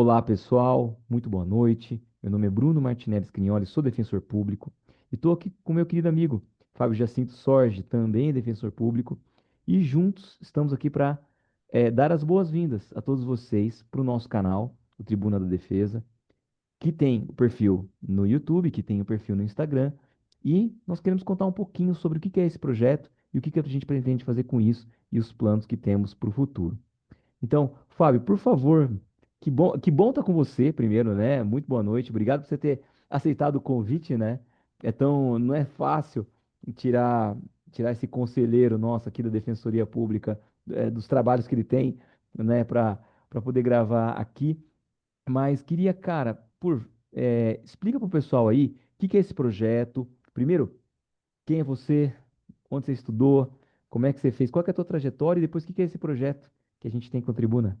Olá, pessoal. Muito boa noite. Meu nome é Bruno Martinelli Scrignoli, sou defensor público e estou aqui com meu querido amigo Fábio Jacinto Sorge, também defensor público, e juntos estamos aqui para dar as boas-vindas a todos vocês para o nosso canal, o Tribuna da Defesa, que tem o perfil no YouTube, que tem o perfil no Instagram, e nós queremos contar um pouquinho sobre o que que é esse projeto e o que que a gente pretende fazer com isso e os planos que temos para o futuro. Então, Fábio, por favor, que bom estar com você primeiro, né? Muito boa noite. Obrigado por você ter aceitado o convite, né? Não é fácil tirar tirar esse conselheiro nosso aqui da Defensoria Pública, dos trabalhos que ele tem, né, para poder gravar aqui. Mas queria, cara, explica para o pessoal aí o que que é esse projeto. Primeiro, quem é você? Onde você estudou? Como é que você fez? Qual que é a tua trajetória? E depois, o que que é esse projeto que a gente tem com a Tribuna?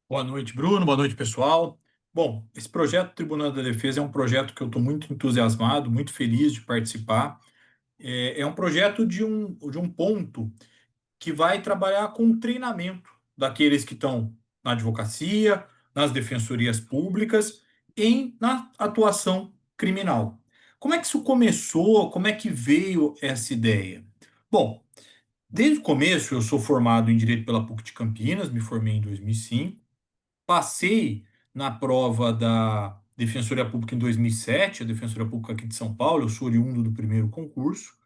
Boa noite, Bruno. Boa noite, pessoal. Bom, esse projeto Tribunal da Defesa é um projeto que eu estou muito entusiasmado, muito feliz de participar. É um projeto de um ponto que vai trabalhar com o treinamento daqueles que estão na advocacia, nas defensorias públicas, na atuação criminal. Como é que isso começou? Como é que veio essa ideia? Bom, desde o começo eu sou formado em Direito pela PUC de Campinas, me formei em 2005. Passei na prova da Defensoria Pública em 2007, a Defensoria Pública aqui de São Paulo, eu sou oriundo do primeiro concurso,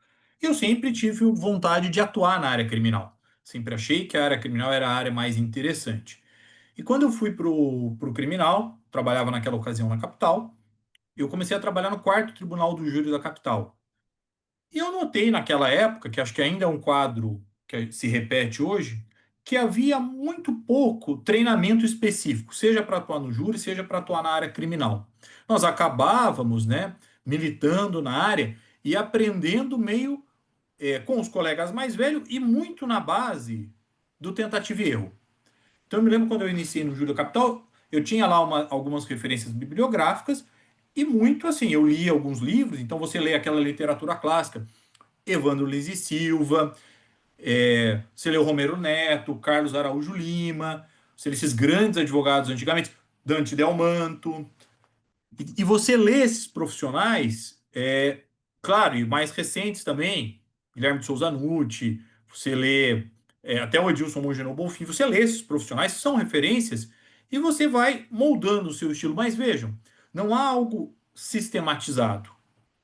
e eu sempre tive vontade de atuar na área criminal. Sempre achei que a área criminal era a área mais interessante. E quando eu fui para o criminal, trabalhava naquela ocasião na capital, eu comecei a trabalhar no quarto tribunal do júri da capital. E eu notei naquela época, que acho que ainda é um quadro que se repete hoje, que havia muito pouco treinamento específico, seja para atuar no júri, seja para atuar na área criminal. Nós acabávamos, né, militando na área e aprendendo meio com os colegas mais velhos e muito na base do tentativa e erro. Então eu me lembro quando eu iniciei no Júri da Capital, eu tinha lá algumas referências bibliográficas e muito assim, eu li alguns livros, então você lê aquela literatura clássica, Evandro Lins e Silva, você lê o Romero Neto, Carlos Araújo Lima, você lê esses grandes advogados antigamente, Dante Del Manto, e você lê esses profissionais, claro, e mais recentes também, Guilherme de Souza Nucci, você lê até o Edilson Mongenor Bonfim, você lê esses profissionais, são referências, e você vai moldando o seu estilo. Mas vejam, não há algo sistematizado.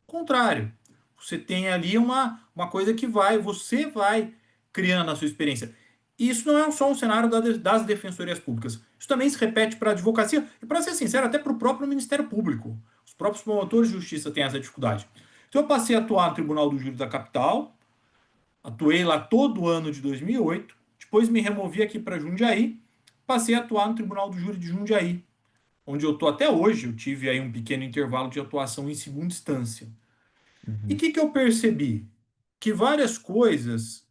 Contrário, você tem ali uma coisa que você vai criando a sua experiência. E isso não é só um cenário das defensorias públicas. Isso também se repete para a advocacia e, para ser sincero, até para o próprio Ministério Público. Os próprios promotores de justiça têm essa dificuldade. Então, eu passei a atuar no Tribunal do Júri da Capital, atuei lá todo o ano de 2008, depois me removi aqui para Jundiaí, passei a atuar no Tribunal do Júri de Jundiaí, onde eu estou até hoje. Eu tive aí um pequeno intervalo de atuação em segunda instância. E o Uhum. que eu percebi? Que várias coisas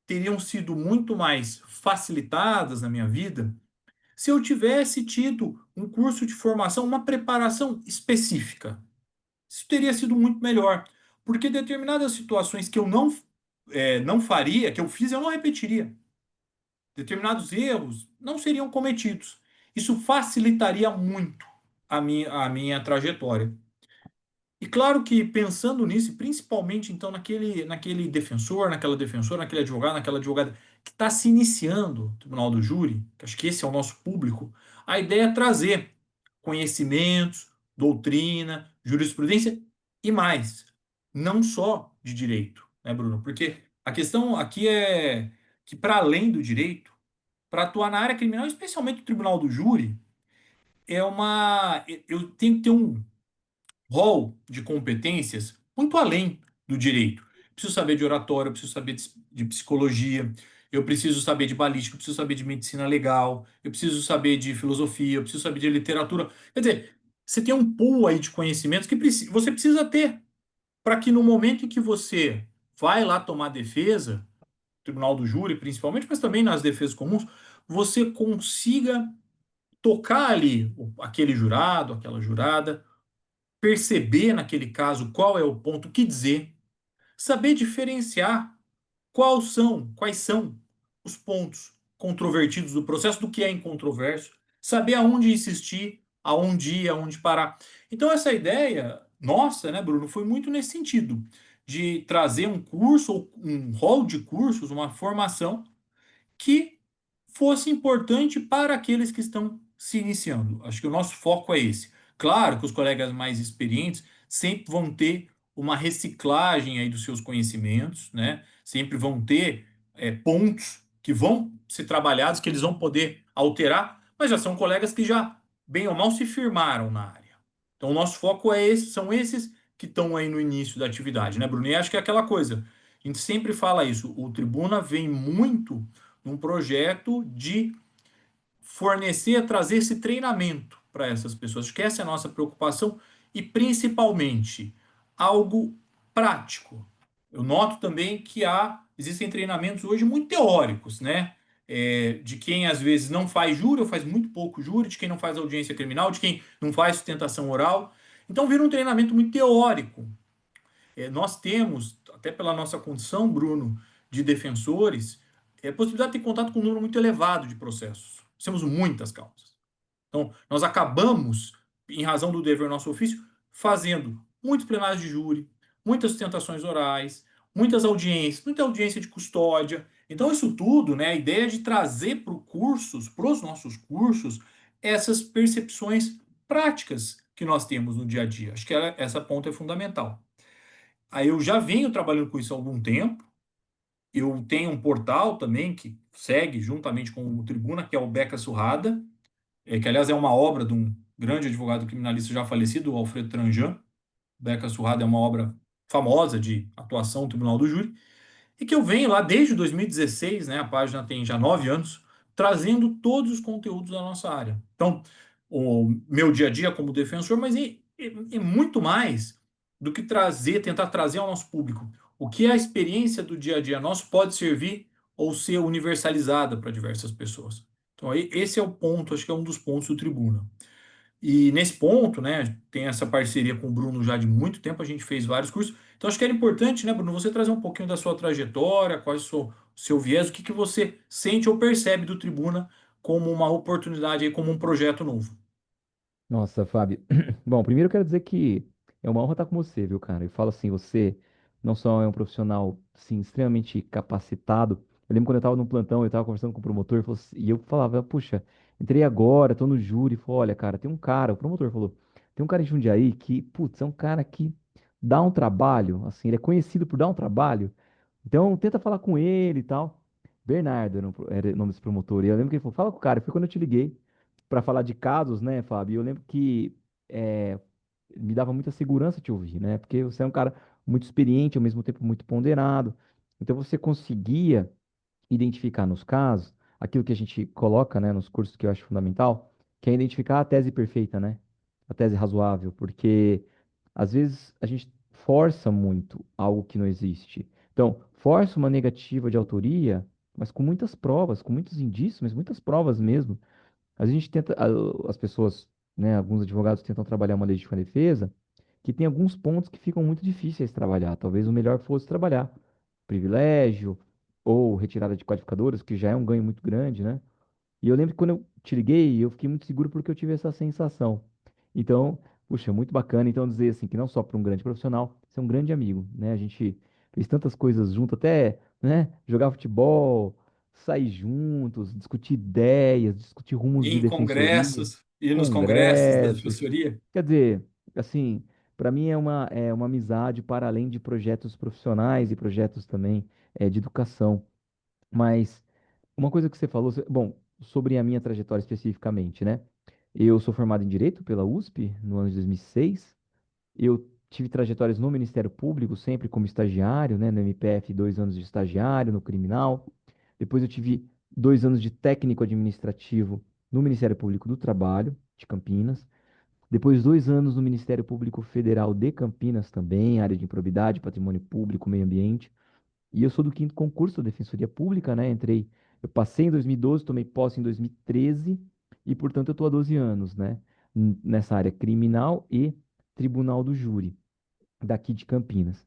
teriam sido muito mais facilitadas na minha vida se eu tivesse tido um curso de formação, uma preparação específica. Isso teria sido muito melhor, porque determinadas situações que eu não faria, que eu fiz, eu não repetiria. Determinados erros não seriam cometidos. Isso facilitaria muito a minha trajetória. E claro que pensando nisso, e principalmente então naquele defensor, naquela defensora, naquele advogado, naquela advogada que está se iniciando no Tribunal do Júri, que acho que esse é o nosso público, a ideia é trazer conhecimentos, doutrina, jurisprudência e mais, não só de direito, né, Bruno? Porque a questão aqui é que, para além do direito, para atuar na área criminal, especialmente no Tribunal do Júri, eu tenho que ter um rol de competências muito além do direito. Eu preciso saber de oratória, eu preciso saber de psicologia, eu preciso saber de balística, eu preciso saber de medicina legal, eu preciso saber de filosofia, eu preciso saber de literatura. Quer dizer, você tem um pool aí de conhecimentos que você precisa ter para que no momento em que você vai lá tomar defesa, tribunal do júri principalmente, mas também nas defesas comuns, você consiga tocar ali aquele jurado, aquela jurada, perceber naquele caso qual é o ponto, o que dizer, saber diferenciar quais são os pontos controvertidos do processo do que é incontroverso, saber aonde insistir, aonde ir, aonde parar. Então, essa ideia nossa, né, Bruno, foi muito nesse sentido, de trazer um curso, ou um rol de cursos, uma formação que fosse importante para aqueles que estão se iniciando. Acho que o nosso foco é esse. Claro que os colegas mais experientes sempre vão ter uma reciclagem aí dos seus conhecimentos, né? Sempre vão ter pontos que vão ser trabalhados, que eles vão poder alterar, mas já são colegas que já, bem ou mal, se firmaram na área. Então, o nosso foco é esse, são esses que estão aí no início da atividade, né, Bruno? E acho que é aquela coisa, a gente sempre fala isso, o Tribuna vem muito num projeto de fornecer, trazer esse treinamento para essas pessoas. Acho que essa é a nossa preocupação e principalmente algo prático. Eu noto também que existem treinamentos hoje muito teóricos, né? De quem às vezes não faz júri ou faz muito pouco júri, de quem não faz audiência criminal, de quem não faz sustentação oral. Então vira um treinamento muito teórico. Nós temos, até pela nossa condição, Bruno, de defensores, possibilidade de ter contato com um número muito elevado de processos. Temos muitas causas. Então, nós acabamos, em razão do dever nosso ofício, fazendo muitos plenários de júri, muitas sustentações orais, muitas audiências, muita audiência de custódia. Então, isso tudo, né, a ideia de trazer para os nossos cursos, essas percepções práticas que nós temos no dia a dia. Acho que essa ponta é fundamental. Aí eu já venho trabalhando com isso há algum tempo. Eu tenho um portal também que segue juntamente com o Tribuna, que é o Beca Surrada, que aliás é uma obra de um grande advogado criminalista já falecido, o Alfredo Tranjan. Beca Surrada é uma obra famosa de atuação no Tribunal do Júri, e que eu venho lá desde 2016, né? A página tem já 9 anos, trazendo todos os conteúdos da nossa área. Então, o meu dia a dia como defensor, mas é muito mais do que tentar trazer ao nosso público. O que a experiência do dia a dia nosso pode servir ou ser universalizada para diversas pessoas. Então, aí, esse é o ponto, acho que é um dos pontos do Tribuna. E nesse ponto, né, tem essa parceria com o Bruno já de muito tempo, a gente fez vários cursos. Então acho que era importante, né, Bruno, você trazer um pouquinho da sua trajetória, qual é o seu viés, o que que você sente ou percebe do Tribuna como uma oportunidade aí, como um projeto novo. Nossa, Fábio. Bom, primeiro eu quero dizer que é uma honra estar com você, viu, cara? Eu falo assim, você não só é um profissional, assim, extremamente capacitado. Eu lembro quando eu estava no plantão, eu estava conversando com o promotor, e eu falava, puxa, entrei agora, tô no júri. Ele falou, olha, cara, tem um cara, o promotor falou, tem um cara em Jundiaí que, putz, é um cara que dá um trabalho, assim, ele é conhecido por dar um trabalho. Então, tenta falar com ele e tal. Bernardo era o nome desse promotor. E eu lembro que ele falou, fala com o cara. Foi quando eu te liguei para falar de casos, né, Fábio? E eu lembro que me dava muita segurança te ouvir, né? Porque você é um cara muito experiente, ao mesmo tempo muito ponderado. Então, você conseguia identificar nos casos aquilo que a gente coloca, né, nos cursos que eu acho fundamental, que é identificar a tese perfeita, né? A tese razoável, porque às vezes a gente força muito algo que não existe. Então, força uma negativa de autoria, mas com muitas provas, com muitos indícios, mas muitas provas mesmo. A gente tenta, as pessoas, né, alguns advogados tentam trabalhar uma legítima defesa que tem alguns pontos que ficam muito difíceis de trabalhar. Talvez o melhor fosse trabalhar privilégio ou retirada de qualificadoras, que já é um ganho muito grande, né? E eu lembro que quando eu te liguei, eu fiquei muito seguro porque eu tive essa sensação. Então, puxa, muito bacana. Então, dizer assim, que não só para um grande profissional, você é um grande amigo, né? A gente fez tantas coisas junto, até, né? Jogar futebol, sair juntos, discutir ideias, discutir rumos de Em defensoria, congressos e nos congressos da congressos. defensoria. Quer dizer, assim, para mim é uma amizade para além de projetos profissionais e projetos também de educação. Mas uma coisa que você falou, bom, sobre a minha trajetória especificamente, né? Eu sou formado em Direito pela USP no ano de 2006. Eu tive trajetórias no Ministério Público, sempre como estagiário, né? No MPF, 2 anos de estagiário, no criminal. Depois eu tive 2 anos de técnico administrativo no Ministério Público do Trabalho, de Campinas. Depois 2 anos no Ministério Público Federal de Campinas também, área de improbidade, patrimônio público, meio ambiente. E eu sou do quinto concurso da Defensoria Pública, né? Eu passei em 2012, tomei posse em 2013 e, portanto, eu estou há 12 anos, né? Nessa área criminal e tribunal do júri, daqui de Campinas.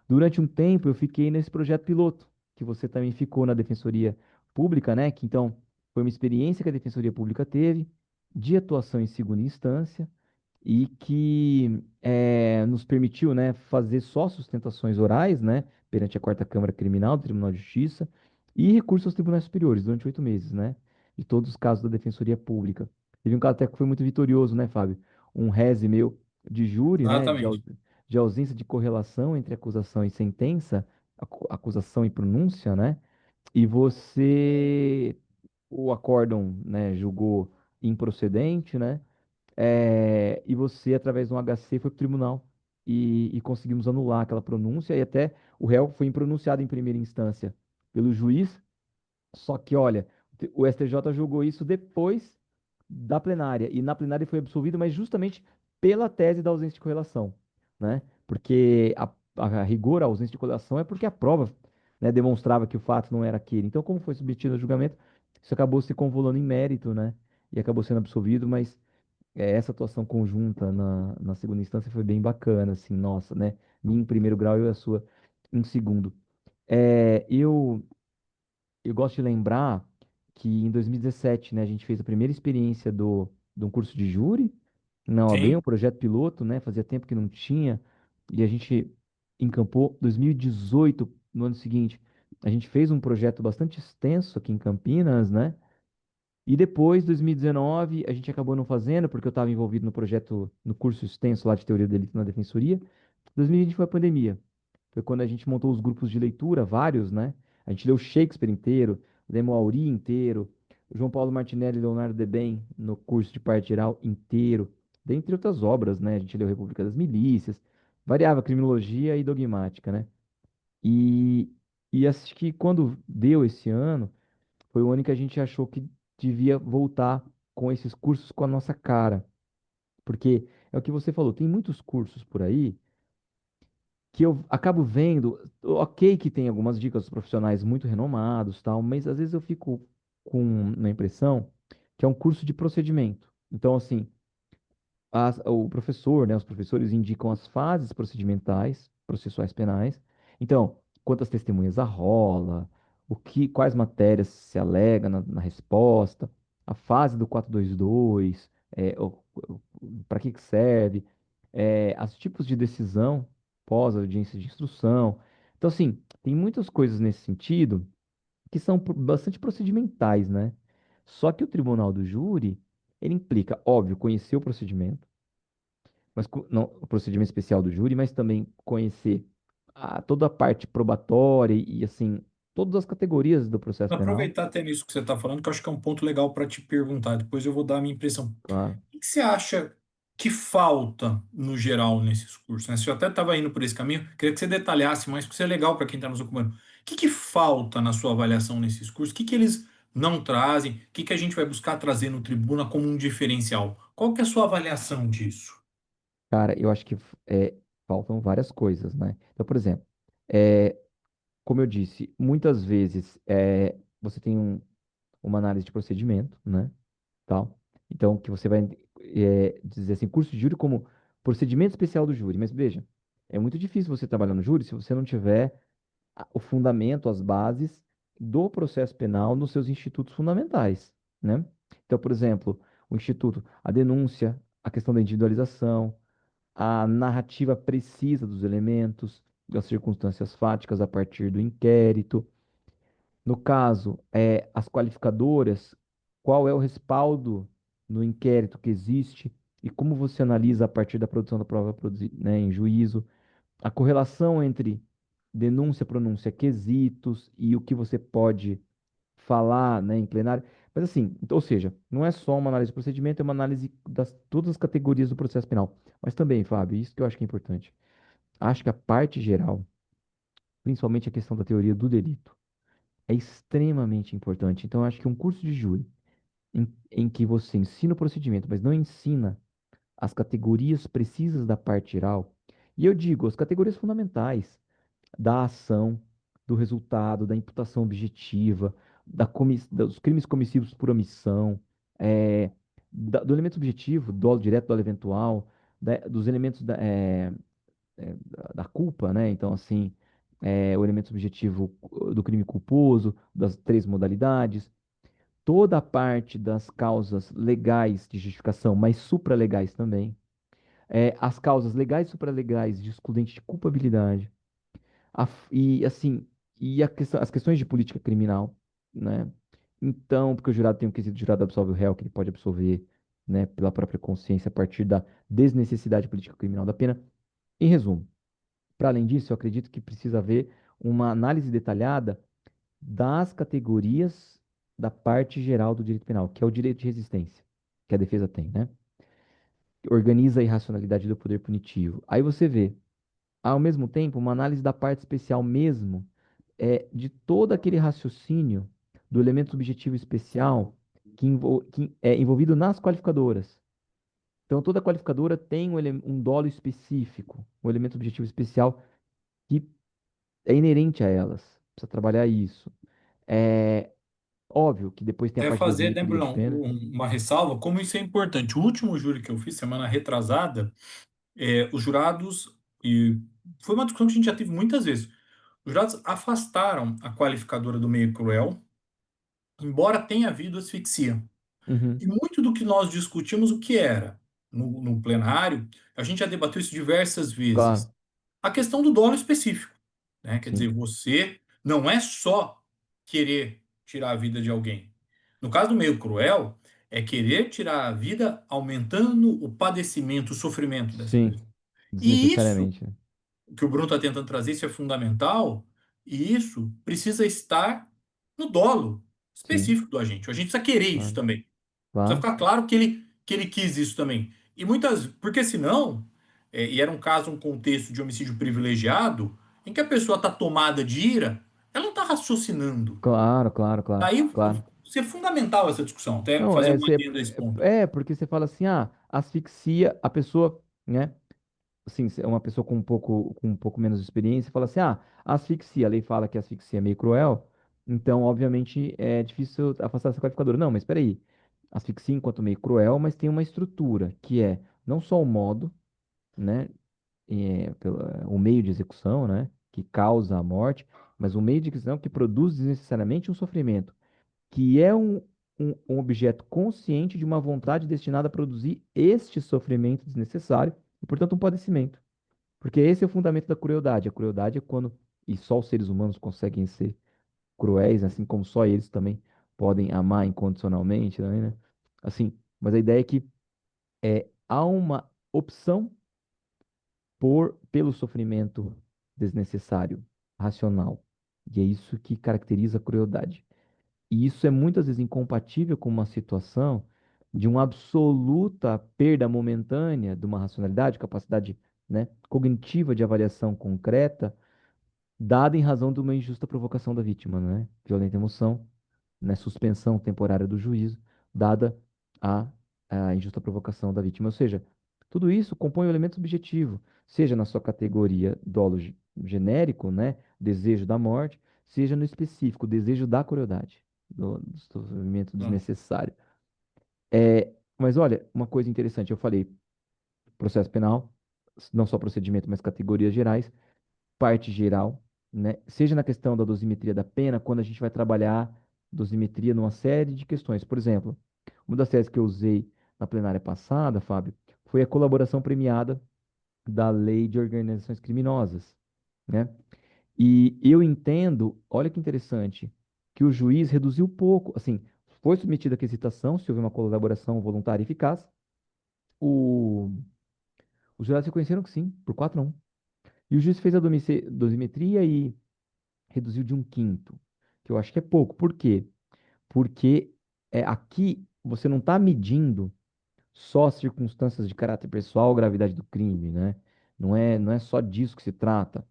Durante um tempo, eu fiquei nesse projeto piloto, que você também ficou na Defensoria Pública, né? Que então foi uma experiência que a Defensoria Pública teve. de atuação em segunda instância e que nos permitiu, né, fazer só sustentações orais, né, perante a Quarta Câmara Criminal do Tribunal de Justiça e recurso aos tribunais superiores durante 8 meses, né, de todos os casos da Defensoria Pública. Teve um caso até que foi muito vitorioso, né, Fábio? Um rese meu de júri, né, Exatamente. de ausência de correlação entre acusação e sentença, acusação e pronúncia, né, e você, o acórdão, né, julgou improcedente, né, e você, através de um HC, foi para o tribunal e conseguimos anular aquela pronúncia e até o réu foi impronunciado em primeira instância pelo juiz. Só que, olha, o STJ julgou isso depois da plenária e na plenária ele foi absolvido, mas justamente pela tese da ausência de correlação, né? Porque a rigor a ausência de correlação é porque a prova, né, demonstrava que o fato não era aquele. Então, como foi submetido a julgamento, isso acabou se convolando em mérito, né? E acabou sendo absolvido, mas essa atuação conjunta na segunda instância foi bem bacana, assim, nossa, né? Minha em primeiro grau e a sua em segundo. Eu gosto de lembrar que em 2017, né, a gente fez a primeira experiência de um curso de júri na OAB, um Sim. projeto piloto, né? Fazia tempo que não tinha, e a gente encampou 2018, no ano seguinte. A gente fez um projeto bastante extenso aqui em Campinas, né? E depois, 2019, a gente acabou não fazendo, porque eu estava envolvido no projeto, no curso extenso lá de teoria do delito na defensoria. 2020 foi a pandemia. Foi quando a gente montou os grupos de leitura, vários, né? A gente leu Shakespeare inteiro, lemos Auri inteiro, João Paulo Martinelli e Leonardo Debem no curso de parte geral inteiro, dentre outras obras, né? A gente leu República das Milícias, variava criminologia e dogmática, né? E, e acho que quando deu esse ano, foi o ano que a gente achou que devia voltar com esses cursos com a nossa cara. Porque é o que você falou, tem muitos cursos por aí que eu acabo vendo, ok que tem algumas dicas dos profissionais muito renomados, tal, mas às vezes eu fico com uma impressão que é um curso de procedimento. Então, assim, o professor, né, os professores indicam as fases procedimentais, processuais penais. Então, quantas testemunhas arrola, quais matérias se alega na resposta, a fase do 422, para que que serve, os tipos de decisão pós audiência de instrução. Então, assim, tem muitas coisas nesse sentido que são bastante procedimentais, né? Só que o tribunal do júri, ele implica, óbvio, conhecer o procedimento, mas não, o procedimento especial do júri, mas também conhecer toda a parte probatória assim, todas as categorias do processo Vou penal, aproveitar até nisso que você está falando, que eu acho que é um ponto legal para te perguntar. Depois eu vou dar a minha impressão. claro. O que você acha que falta no geral nesses cursos, né? Você até estava indo por esse caminho, queria que você detalhasse mais, porque isso é legal para quem está nos ocupando. O que que falta na sua avaliação nesses cursos? O que que eles não trazem? O que que a gente vai buscar trazer no tribuna como um diferencial? Qual que é a sua avaliação disso? Cara, eu acho que faltam várias coisas, né? Então, por exemplo, é, como eu disse, muitas vezes você tem uma análise de procedimento, né? Tal. Então, que você vai dizer assim, curso de júri como procedimento especial do júri. Mas veja, é muito difícil você trabalhar no júri se você não tiver o fundamento, as bases do processo penal nos seus institutos fundamentais, né? Então, por exemplo, o instituto, a denúncia, a questão da individualização, a narrativa precisa dos elementos, das circunstâncias fáticas a partir do inquérito. No caso, as qualificadoras, qual é o respaldo no inquérito que existe e como você analisa a partir da produção da prova né, em juízo, a correlação entre denúncia, pronúncia, quesitos e o que você pode falar, né, em plenário. Mas assim, então, ou seja, não é só uma análise de procedimento, é uma análise das todas as categorias do processo penal. Mas também, Fábio, isso que eu acho que é importante. Acho que a parte geral, principalmente a questão da teoria do delito, é extremamente importante. Então, eu acho que um curso de júri em que você ensina o procedimento, mas não ensina as categorias precisas da parte geral, e eu digo as categorias fundamentais da ação, do resultado, da imputação objetiva, dos crimes comissíveis por omissão, é, do elemento objetivo, dolo direto, dolo eventual, dos elementos da culpa, né? Então, assim, o elemento subjetivo do crime culposo, das três modalidades, toda a parte das causas legais de justificação, mas supralegais também, as causas legais e supralegais de excludente de culpabilidade, e assim, as questões de política criminal, né? Então, porque o jurado tem um quesito, o jurado absolve o réu, que ele pode absolver, né, pela própria consciência a partir da desnecessidade política criminal da pena. Em resumo, para além disso, eu acredito que precisa haver uma análise detalhada das categorias da parte geral do direito penal, que é o direito de resistência, que a defesa tem, né? Organiza a irracionalidade do poder punitivo. Aí você vê, ao mesmo tempo, uma análise da parte especial mesmo, de todo aquele raciocínio do elemento subjetivo especial que é envolvido nas qualificadoras. Então, toda qualificadora tem um dolo específico, um elemento objetivo especial que é inerente a elas. Precisa trabalhar isso. É óbvio que depois tem a Até parte da fazer, né, dosimetria de Brunão, pena. uma ressalva, como isso é importante. O último júri que eu fiz, semana retrasada, os jurados, e foi uma discussão que a gente já teve muitas vezes, os jurados afastaram a qualificadora do meio cruel, embora tenha havido asfixia. E Uhum, muito do que nós discutimos, o que era no plenário, a gente já debateu isso diversas vezes. claro, A questão do dolo específico, né? Quer dizer, sim, você não é só querer tirar a vida de alguém. No caso do meio cruel, é querer tirar a vida aumentando o padecimento, o sofrimento dessa sim, pessoa. E isso desnecessariamente, né? que o Bruno está tentando trazer, isso é fundamental, e isso precisa estar no dolo Sim, específico do agente. O agente precisa querer isso claro, também. Precisa claro, ficar claro que ele quis isso também. E muitas, porque senão, e era um caso, um contexto de homicídio privilegiado, em que a pessoa está tomada de ira, ela não está raciocinando. claro, claro, claro, Daí, claro. isso é fundamental essa discussão, até Não, fazer um adendo a esse ponto. porque você fala assim, asfixia a pessoa, né? Assim, se é uma pessoa com um pouco menos de experiência fala assim, asfixia, a lei fala que asfixia é meio cruel, então, obviamente, é difícil afastar essa qualificadora. Não, mas espera aí, asfixia enquanto meio cruel, mas tem uma estrutura, que é não só o modo, né, o meio de execução, né, que causa a morte, mas o meio de execução que produz desnecessariamente um sofrimento, que é um objeto consciente de uma vontade destinada a produzir este sofrimento desnecessário e, portanto, um padecimento. Porque esse é o fundamento da crueldade. A crueldade é quando, e só os seres humanos conseguem ser cruéis, assim como só eles também podem amar incondicionalmente, também, né? Assim, mas a ideia é que há uma opção pelo sofrimento desnecessário, racional. E é isso que caracteriza a crueldade. E isso é muitas vezes incompatível com uma situação de uma absoluta perda momentânea de uma racionalidade, capacidade, né, cognitiva de avaliação concreta, dada em razão de uma injusta provocação da vítima, né? Violenta emoção, né? Suspensão temporária do juízo, dada a, a injusta provocação da vítima. Ou seja, tudo isso compõe o elemento subjetivo, seja na sua categoria dolo genérico, né? Desejo da morte, seja no específico, desejo da crueldade, do sofrimento Não, desnecessário. Mas olha, uma coisa interessante, eu falei processo penal, não só procedimento, mas categorias gerais parte geral, né? Seja na questão da dosimetria da pena, quando a gente vai trabalhar dosimetria numa série de questões. Por exemplo, uma das teses que eu usei na plenária passada, Fábio, foi a colaboração premiada da lei de organizações criminosas, né? E eu entendo, olha que interessante, que o juiz reduziu pouco, assim, foi submetida a quesitação se houve uma colaboração voluntária e eficaz. O, os jurados reconheceram que sim, por 4-1. E o juiz fez a dosimetria e reduziu de um quinto, que eu acho que é pouco. Por quê? Porque aqui você não está medindo só as circunstâncias de caráter pessoal, gravidade do crime, né? Não é só disso que se trata.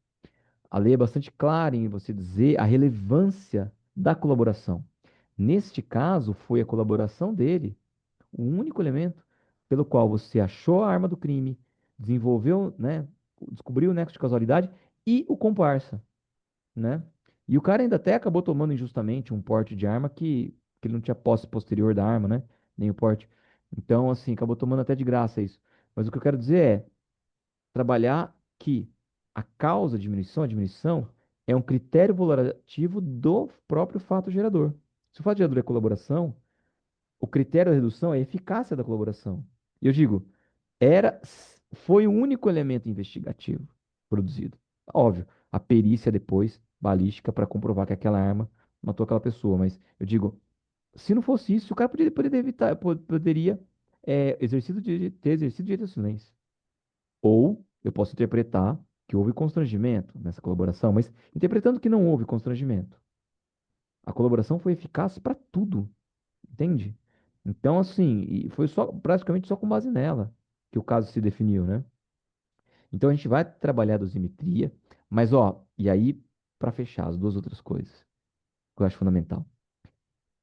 A lei é bastante clara em você dizer a relevância da colaboração. Neste caso, foi a colaboração dele, o único elemento pelo qual você achou a arma do crime, desenvolveu, né, descobriu o nexo de causalidade e o comparsa, né? E o cara ainda até acabou tomando injustamente um porte de arma que ele não tinha posse posterior da arma, né? Nem o porte. Então, assim, acabou tomando até de graça isso. Mas o que eu quero dizer é trabalhar que a causa a diminuição, é um critério valorativo do próprio fato gerador. Se o fato gerador é colaboração, O critério da redução é a eficácia da colaboração. E eu digo, era, foi o único elemento investigativo produzido. Óbvio, a perícia depois, balística, para comprovar que aquela arma matou aquela pessoa. Mas eu digo, se não fosse isso, o cara poderia evitar, poderia ter exercido o direito ao silêncio. Ou eu posso interpretar que houve constrangimento nessa colaboração, mas interpretando que não houve constrangimento, a colaboração foi eficaz para tudo, entende? Então, assim, e foi só praticamente só com base nela que o caso se definiu, né? Então a gente vai trabalhar a dosimetria, mas ó, e aí para fechar as duas outras coisas que eu acho fundamental.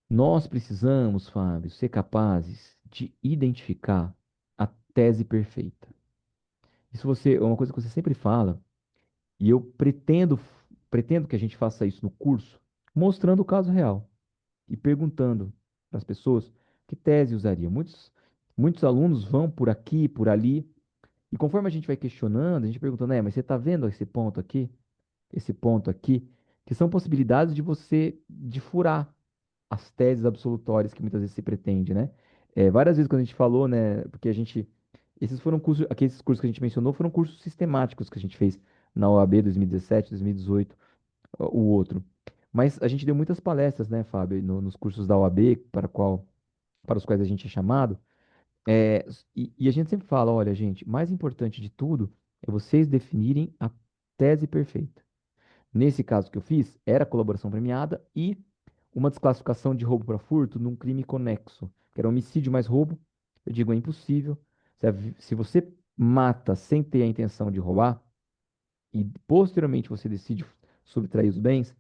Nós precisamos, Fábio, ser capazes de identificar a tese perfeita. Isso você é uma coisa que você sempre fala, e eu pretendo que a gente faça isso no curso, mostrando o caso real e perguntando para as pessoas que tese usaria. Muitos alunos vão por aqui, por ali, e conforme a gente vai questionando, a gente perguntando, mas você está vendo esse ponto aqui, que são possibilidades de você de furar as teses absolutórias que muitas vezes se pretende, né? Várias vezes quando a gente falou, né, porque esses foram cursos, aqueles cursos que a gente mencionou foram cursos sistemáticos que a gente fez na OAB 2017, 2018, o outro. Mas a gente deu muitas palestras, né, Fábio, nos cursos da OAB, para os quais a gente é chamado, e a gente sempre fala, olha, gente, mais importante de tudo é vocês definirem a tese perfeita. Nesse caso que eu fiz, era colaboração premiada e uma desclassificação de roubo para furto num crime conexo, que era homicídio mais roubo. Eu digo, é impossível. Se você mata sem ter a intenção de roubar e posteriormente você decide subtrair os bens,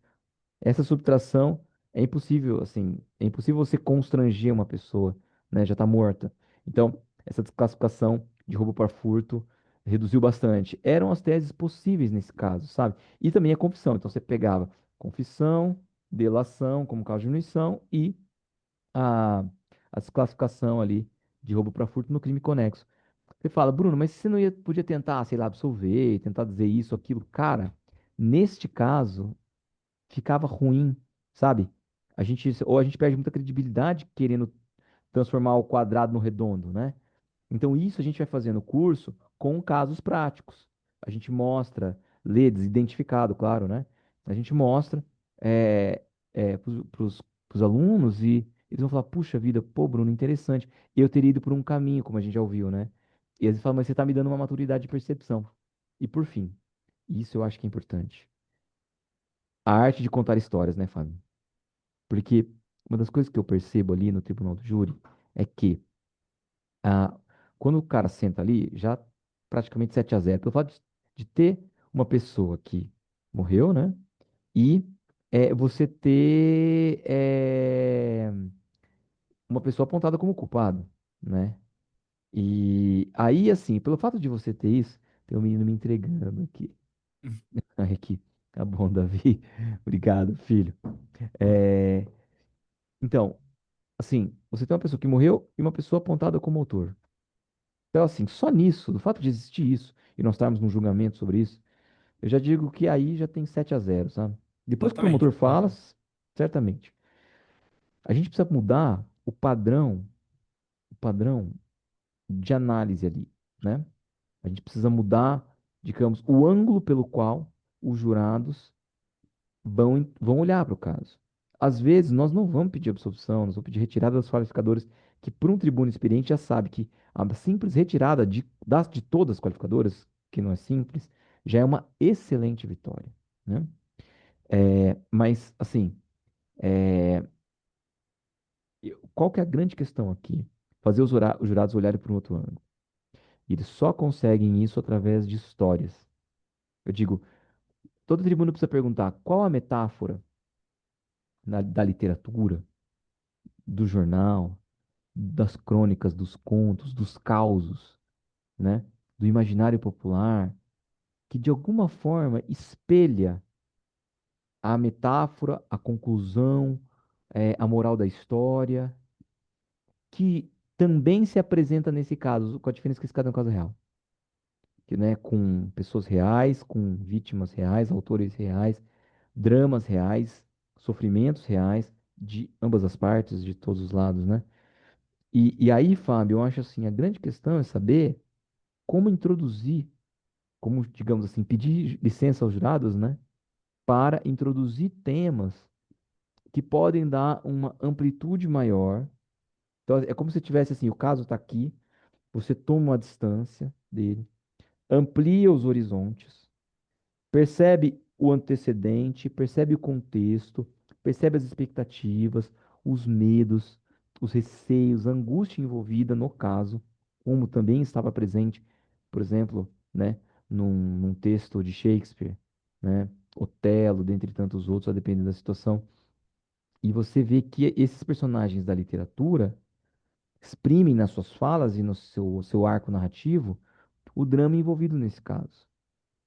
essa subtração é impossível, assim, é impossível você constranger uma pessoa, né? Já está morta. Então, essa desclassificação de roubo para furto reduziu bastante. Eram as teses possíveis nesse caso, sabe? E também a confissão. Então, você pegava confissão, delação, como caso de diminuição, e a, a desclassificação ali de roubo para furto no crime conexo. Você fala, Bruno, mas você não podia tentar, sei lá, absolver, tentar dizer isso, aquilo. Cara, neste caso, ficava ruim, sabe? Ou a gente perde muita credibilidade querendo transformar o quadrado no redondo, né? Então, isso a gente vai fazer no curso com casos práticos. A gente mostra, lê desidentificado, claro, né? A gente mostra para os alunos e eles vão falar, puxa vida, pô, Bruno, interessante. Eu teria ido por um caminho, como a gente já ouviu, né? E eles falam, mas você está me dando uma maturidade de percepção. E por fim, isso eu acho que é importante. A arte de contar histórias, né, Fábio? Porque uma das coisas que eu percebo ali no tribunal do júri é que ah, quando o cara senta ali, já praticamente 7-0 pelo fato de ter uma pessoa que morreu, né? E você ter uma pessoa apontada como culpado, né? E aí, assim, pelo fato de você ter isso, tem um menino me entregando aqui. Ai, aqui. Tá bom, Davi. Obrigado, filho. É, então, assim, você tem uma pessoa que morreu e uma pessoa apontada como autor. Então, assim, só nisso, do fato de existir isso, e nós estarmos num julgamento sobre isso, eu já digo que aí já tem 7-0, sabe? Depois que o Exatamente. promotor fala, certamente. A gente precisa mudar o padrão de análise ali, né? A gente precisa mudar, digamos, o ângulo pelo qual os jurados vão olhar para o caso. Às vezes, nós não vamos pedir absolvição, nós vamos pedir retirada das qualificadoras, que para um tribuno experiente já sabe que a simples retirada de todas as qualificadoras, que não é simples, já é uma excelente vitória, né? Mas, assim, qual que é a grande questão aqui? Fazer os jurados olharem para um outro ângulo. E eles só conseguem isso através de histórias. Eu digo, todo tribuno precisa perguntar qual a metáfora da literatura, do jornal, das crônicas, dos contos, dos causos, né? Do imaginário popular, que de alguma forma espelha a metáfora, a conclusão, a moral da história, que também se apresenta nesse caso, com a diferença que esse caso é um caso real, que, né, com pessoas reais, com vítimas reais, autores reais, dramas reais, sofrimentos reais de ambas as partes, de todos os lados, né? E aí, Fábio, eu acho assim, a grande questão é saber como introduzir, como, digamos assim, pedir licença aos jurados, né, para introduzir temas que podem dar uma amplitude maior. Então, é como se tivesse assim, o caso está aqui, você toma uma distância dele, amplia os horizontes, percebe o antecedente, percebe o contexto, percebe as expectativas, os medos, os receios, a angústia envolvida no caso, como também estava presente, por exemplo, né, num texto de Shakespeare, né, Otelo, dentre tantos outros, a depender da situação. E você vê que esses personagens da literatura exprimem nas suas falas e no seu arco narrativo o drama envolvido nesse caso.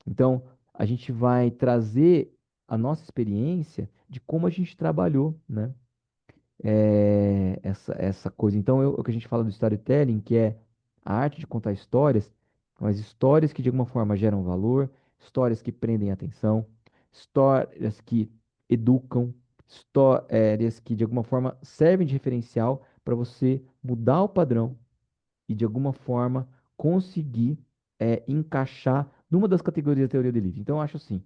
Então, a gente vai trazer a nossa experiência de como a gente trabalhou, né? Essa coisa. Então, o que a gente fala do storytelling, que é a arte de contar histórias, mas histórias que de alguma forma geram valor, histórias que prendem a atenção, histórias que educam, histórias que de alguma forma servem de referencial para você mudar o padrão e de alguma forma conseguir encaixar numa das categorias da teoria do delito. Então, eu acho assim,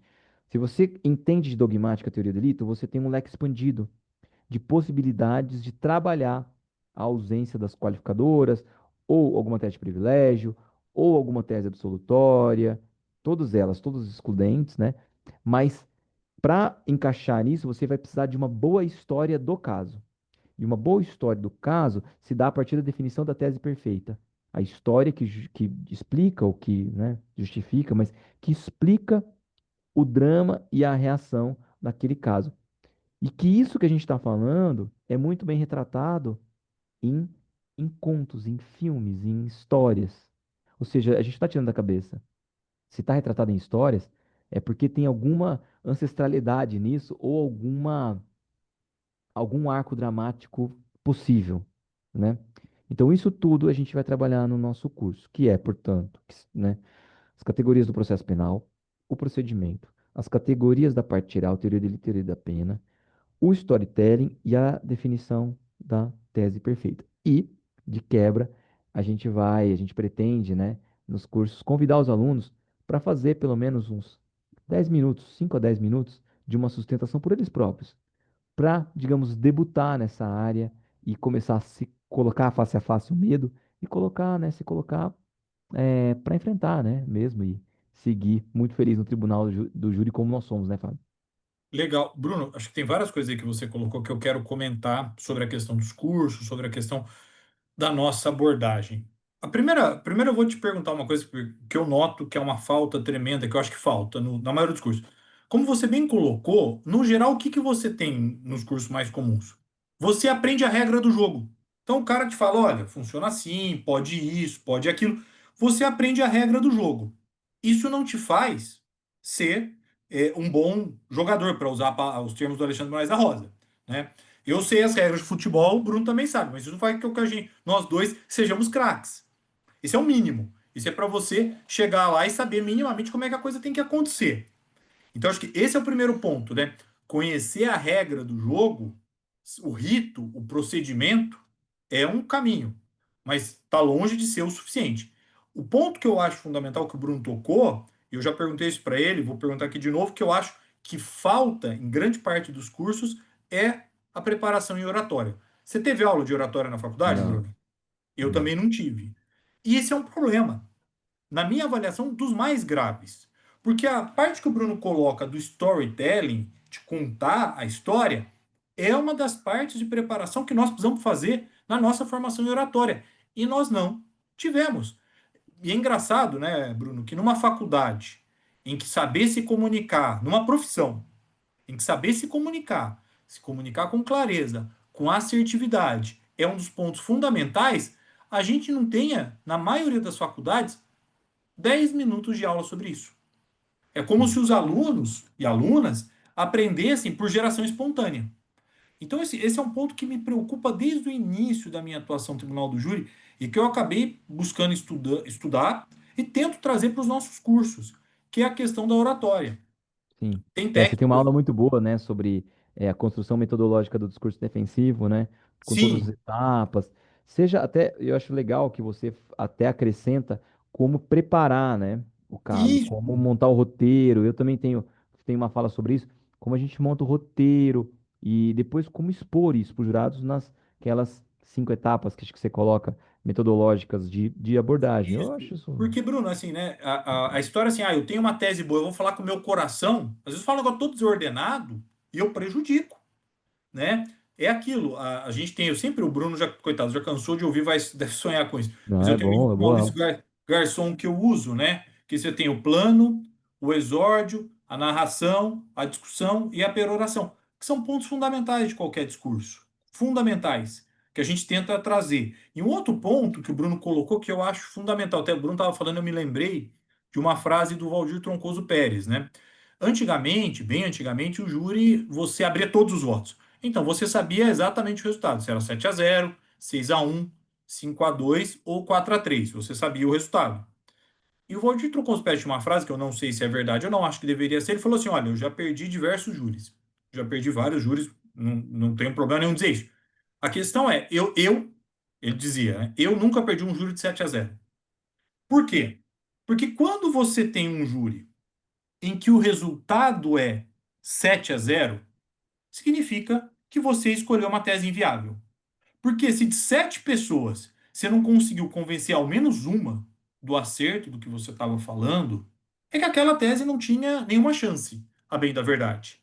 se você entende de dogmática a teoria do delito, você tem um leque expandido de possibilidades de trabalhar a ausência das qualificadoras, ou alguma tese de privilégio, ou alguma tese absolutória, todas elas, todos os excludentes, né? Mas para encaixar nisso, você vai precisar de uma boa história do caso. E uma boa história do caso se dá a partir da definição da tese perfeita. A história que explica, ou que, né, justifica, mas que explica o drama e a reação daquele caso. E que isso que a gente está falando é muito bem retratado em, em contos, em filmes, em histórias. Ou seja, a gente está tirando da cabeça. Se está retratado em histórias, é porque tem alguma ancestralidade nisso ou algum arco dramático possível, né? Então, isso tudo a gente vai trabalhar no nosso curso, que é, portanto, né, as categorias do processo penal, o procedimento, as categorias da parte geral, teoria dele, teoria da pena, o storytelling e a definição da tese perfeita. E, de quebra, a gente pretende, né, nos cursos, convidar os alunos para fazer pelo menos uns 10 minutos, 5 a 10 minutos de uma sustentação por eles próprios para, digamos, debutar nessa área e começar a se colocar face a face o medo e colocar, né, se colocar para enfrentar, né, mesmo e seguir muito feliz no tribunal do júri como nós somos, né, Fábio? Legal. Bruno, acho que tem várias coisas aí que você colocou que eu quero comentar sobre a questão dos cursos, sobre a questão da nossa abordagem. Primeiro eu vou te perguntar uma coisa que eu noto que é uma falta tremenda, que eu acho que falta na maioria dos cursos. Como você bem colocou, no geral, o que que você tem nos cursos mais comuns? Você aprende a regra do jogo. Então o cara te fala, olha, funciona assim, pode isso, pode aquilo. Você aprende a regra do jogo. Isso não te faz ser um bom jogador, para usar os termos do Alexandre Moraes da Rosa, né? Eu sei as regras de futebol, o Bruno também sabe, mas isso não faz com que nós dois sejamos craques. Isso é o mínimo. Isso é para você chegar lá e saber minimamente como é que a coisa tem que acontecer. Então, acho que esse é o primeiro ponto, né? Conhecer a regra do jogo, o rito, o procedimento, é um caminho, mas está longe de ser o suficiente. O ponto que eu acho fundamental que o Bruno tocou, e eu já perguntei isso para ele, vou perguntar aqui de novo, que eu acho que falta em grande parte dos cursos é a preparação em oratória. Você teve aula de oratória na faculdade, Não, Bruno? Eu não. também não tive. E esse é um problema, na minha avaliação, dos mais graves. Porque a parte que o Bruno coloca do storytelling, de contar a história, é uma das partes de preparação que nós precisamos fazer na nossa formação em oratória. E nós não tivemos. E é engraçado, né, Bruno, que numa faculdade em que saber se comunicar, numa profissão em que saber se comunicar com clareza, com assertividade, é um dos pontos fundamentais, a gente não tenha, na maioria das faculdades, 10 minutos de aula sobre isso. É como se Sim. os alunos e alunas aprendessem por geração espontânea. Então, esse é um ponto que me preocupa desde o início da minha atuação no Tribunal do Júri e que eu acabei buscando estudar e tento trazer para os nossos cursos, que é a questão da oratória. Sim. Tem Você tem uma técnicos. aula muito boa, né, sobre a construção metodológica do discurso defensivo, né, com todas as Sim, etapas. Seja até, eu acho legal que você até acrescenta como preparar, né, o caso, Isso. como montar o roteiro. Eu também tenho uma fala sobre isso, como a gente monta o roteiro e depois como expor isso para os jurados nas aquelas 5 etapas que acho que você coloca metodológicas de abordagem. Eu Isso. acho isso. Porque, Bruno, assim, né? A história assim, eu tenho uma tese boa, eu vou falar com o meu coração. Às vezes eu falo um negócio todo desordenado e eu prejudico, né? É aquilo. A gente tem, eu sempre, o Bruno já, coitado, já cansou de ouvir, deve sonhar com isso. Não, Mas eu é tenho o livro bom, é do Maurício boa. Garçom que eu uso, né? Que você tem o plano, o exórdio, a narração, a discussão e a peroração, que são pontos fundamentais de qualquer discurso. Fundamentais, que a gente tenta trazer. E um outro ponto que o Bruno colocou que eu acho fundamental, até o Bruno estava falando, eu me lembrei de uma frase do Valdir Troncoso Pérez, né? Antigamente, bem antigamente, o júri, você abria todos os votos. Então, você sabia exatamente o resultado, se era 7-0, 6-1, 5-2 ou 4-3. Você sabia o resultado. E o Valdir trocou os pés de uma frase que eu não sei se é verdade ou não, acho que deveria ser. Ele falou assim: olha, eu já perdi diversos júris. Já perdi vários júris, não tenho problema nenhum dizer isso. A questão é, ele dizia, né? Eu nunca perdi um júri de 7-0. Por quê? Porque quando você tem um júri em que o resultado é 7-0, significa que você escolheu uma tese inviável. Porque se de 7 pessoas você não conseguiu convencer ao menos uma do acerto do que você estava falando, é que aquela tese não tinha nenhuma chance, a bem da verdade.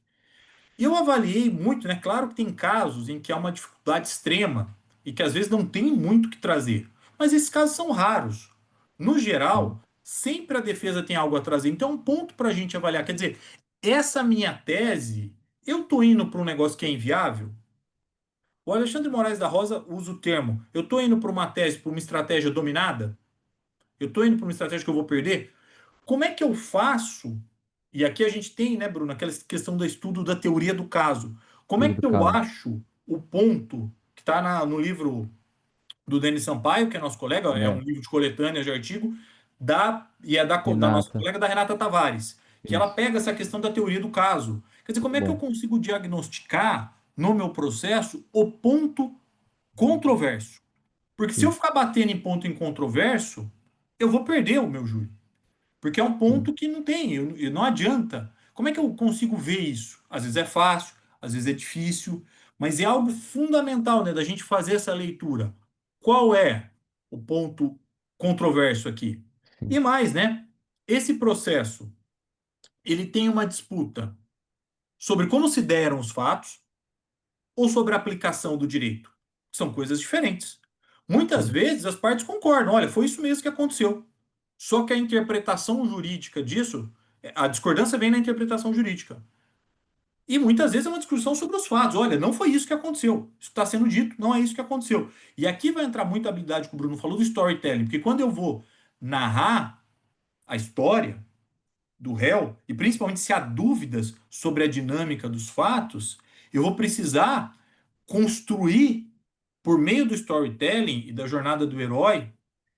E eu avaliei muito, né? Claro que tem casos em que há uma dificuldade extrema e que às vezes não tem muito o que trazer, mas esses casos são raros. No Sim, geral, sempre a defesa tem algo a trazer. Então, é um ponto para a gente avaliar. Quer dizer, essa minha tese, eu estou indo para um negócio que é inviável? O Alexandre Moraes da Rosa usa o termo: eu estou indo para uma tese, para uma estratégia dominada? Eu estou indo para uma estratégia que eu vou perder? Como é que eu faço? E aqui a gente tem, né, Bruno, aquela questão do estudo da teoria do caso. Como é teoria que do eu caso. acho o ponto que está no livro do Denis Sampaio, que é nosso colega, é um É, livro de coletânea de artigo, e é da nossa Renata, colega da Renata Tavares, que ela isso. pega essa questão da teoria do caso. Quer dizer, como Muito é que eu bom. consigo diagnosticar no meu processo o ponto controverso? Porque se eu Sim, ficar batendo em ponto incontroverso, eu vou perder o meu júri. Porque é um sim, ponto que não tem, não adianta. Como é que eu consigo ver isso? Às vezes é fácil, às vezes é difícil, mas é algo fundamental, né, da gente fazer essa leitura. Qual é o ponto controverso aqui? sim. E mais, né? Esse processo, ele tem uma disputa sobre como se deram os fatos ou sobre a aplicação do direito. São coisas diferentes. Muitas Sim. vezes as partes concordam, olha, foi isso mesmo que aconteceu. Só que a interpretação jurídica disso, a discordância vem na interpretação jurídica. E muitas vezes é uma discussão sobre os fatos. Olha, não foi isso que aconteceu. Isso está sendo dito, não é isso que aconteceu. E aqui vai entrar muita habilidade que o Bruno falou do storytelling, porque quando eu vou narrar a história do réu, e principalmente se há dúvidas sobre a dinâmica dos fatos, eu vou precisar construir, por meio do storytelling e da jornada do herói,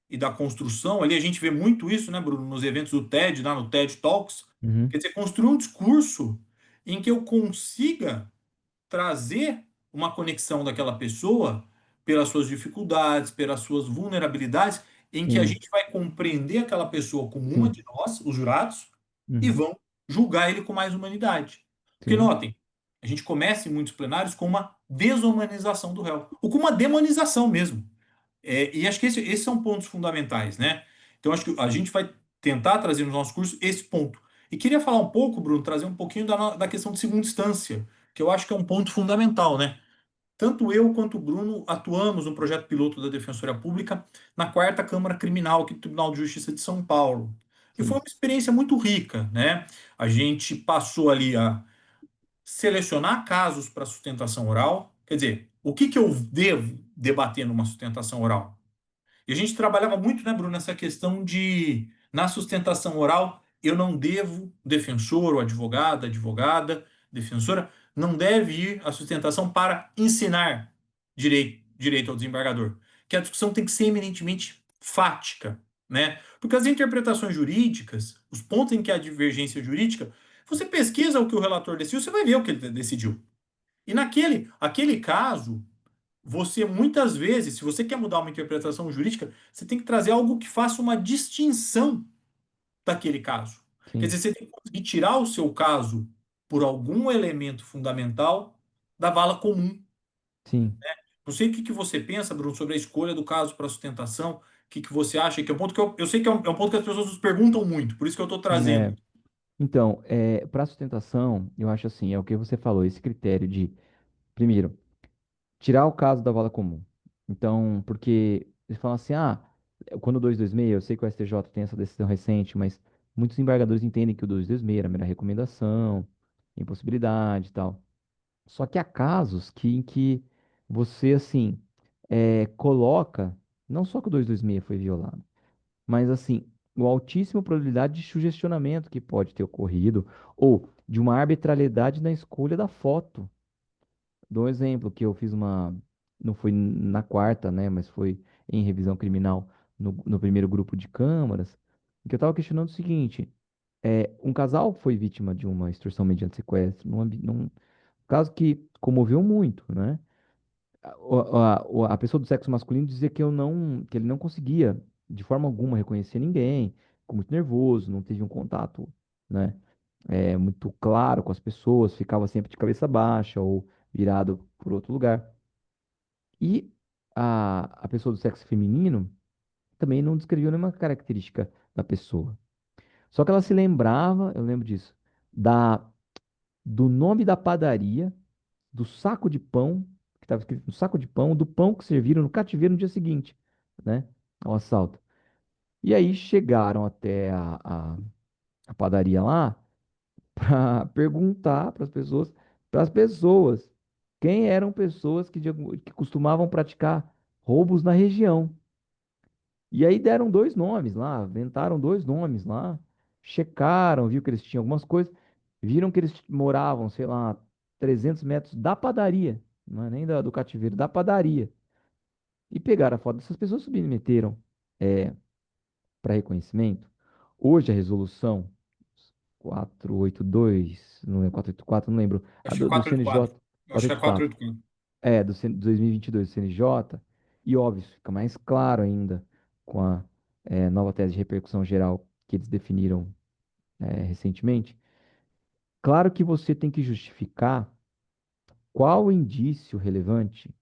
e da construção, ali a gente vê muito isso, né, Bruno, nos eventos do TED, lá no TED Talks, quer Uhum. dizer, construir um discurso em que eu consiga trazer uma conexão daquela pessoa pelas suas dificuldades, pelas suas vulnerabilidades, em que a Sim, gente vai compreender aquela pessoa como uma sim. de nós, os jurados, e Uhum. vão julgar ele com mais humanidade. Porque Sim, notem, a gente começa em muitos plenários com uma desumanização do réu, ou com uma demonização mesmo. E acho que esses são pontos fundamentais, né? Então, acho que a gente vai tentar trazer nos nossos cursos esse ponto. E queria falar um pouco, Bruno, trazer um pouquinho da questão de segunda instância, que eu acho que é um ponto fundamental, né? Tanto eu quanto o Bruno atuamos no projeto piloto da Defensoria Pública na quarta Câmara Criminal aqui do Tribunal de Justiça de São Paulo. E foi sim. uma experiência muito rica, né? A gente passou ali a selecionar casos para sustentação oral. Quer dizer, o que que eu devo debater numa sustentação oral? E a gente trabalhava muito, né, Bruno, nessa questão de, na sustentação oral, eu não devo, o defensor, o advogado, a advogada, defensora, não deve ir à sustentação para ensinar direito ao desembargador. Que a discussão tem que ser eminentemente fática, né? Porque as interpretações jurídicas, os pontos em que há divergência jurídica, você pesquisa o que o relator decidiu, você vai ver o que ele decidiu. E aquele caso, você muitas vezes, se você quer mudar uma interpretação jurídica, você tem que trazer algo que faça uma distinção daquele caso. Quer sim, dizer, você tem que conseguir tirar o seu caso por algum elemento fundamental da vala comum. sim. Não sei o que que você pensa, Bruno, sobre a escolha do caso para sustentação. O que que você acha que é um ponto que eu sei que é um ponto que as pessoas nos perguntam muito, por isso que eu estou É, trazendo. então, para sustentação, eu acho assim, é o que você falou, esse critério de, primeiro, tirar o caso da vala comum. Então, porque eles falam assim, quando o 226, eu sei que o STJ tem essa decisão recente, mas muitos embargadores entendem que o 226 era a mera recomendação, impossibilidade e tal. Só que há casos em que você, assim, coloca, não só que o 226 foi violado, mas, assim, a altíssima probabilidade de sugestionamento que pode ter ocorrido, ou de uma arbitrariedade na escolha da foto. Dou um exemplo que eu fiz não foi na quarta, né, mas foi em revisão criminal no primeiro grupo de câmaras, em que eu estava questionando o seguinte, um casal foi vítima de uma extorsão mediante sequestro, num caso que comoveu muito, né? A pessoa do sexo masculino dizia que ele não conseguia, de forma alguma, reconhecer ninguém, ficou muito nervoso, não teve um contato, né, muito claro com as pessoas, ficava sempre de cabeça baixa ou virado por outro lugar. E a pessoa do sexo feminino também não descrevia nenhuma característica da pessoa. Só que ela se lembrava, eu lembro disso, da, do nome da padaria, do saco de pão, que estava escrito no saco de pão, do pão que serviram no cativeiro no dia seguinte, né, ao assalto. E aí chegaram até a padaria lá para perguntar para as pessoas, quem eram pessoas que costumavam praticar roubos na região. E aí deram dois nomes lá, inventaram dois nomes lá, checaram, viu que eles tinham algumas coisas, viram que eles moravam, sei lá, 300 metros da padaria, não é nem do cativeiro, da padaria. E pegaram a foto dessas pessoas, submeteram para reconhecimento. Hoje a resolução 482, não lembro, 484, não lembro, a Acho que é do CNJ, 484. Acho que é 484, 484. do 2022 do CNJ, e óbvio, isso fica mais claro ainda com a nova tese de repercussão geral que eles definiram recentemente. Claro que você tem que justificar qual o indício relevante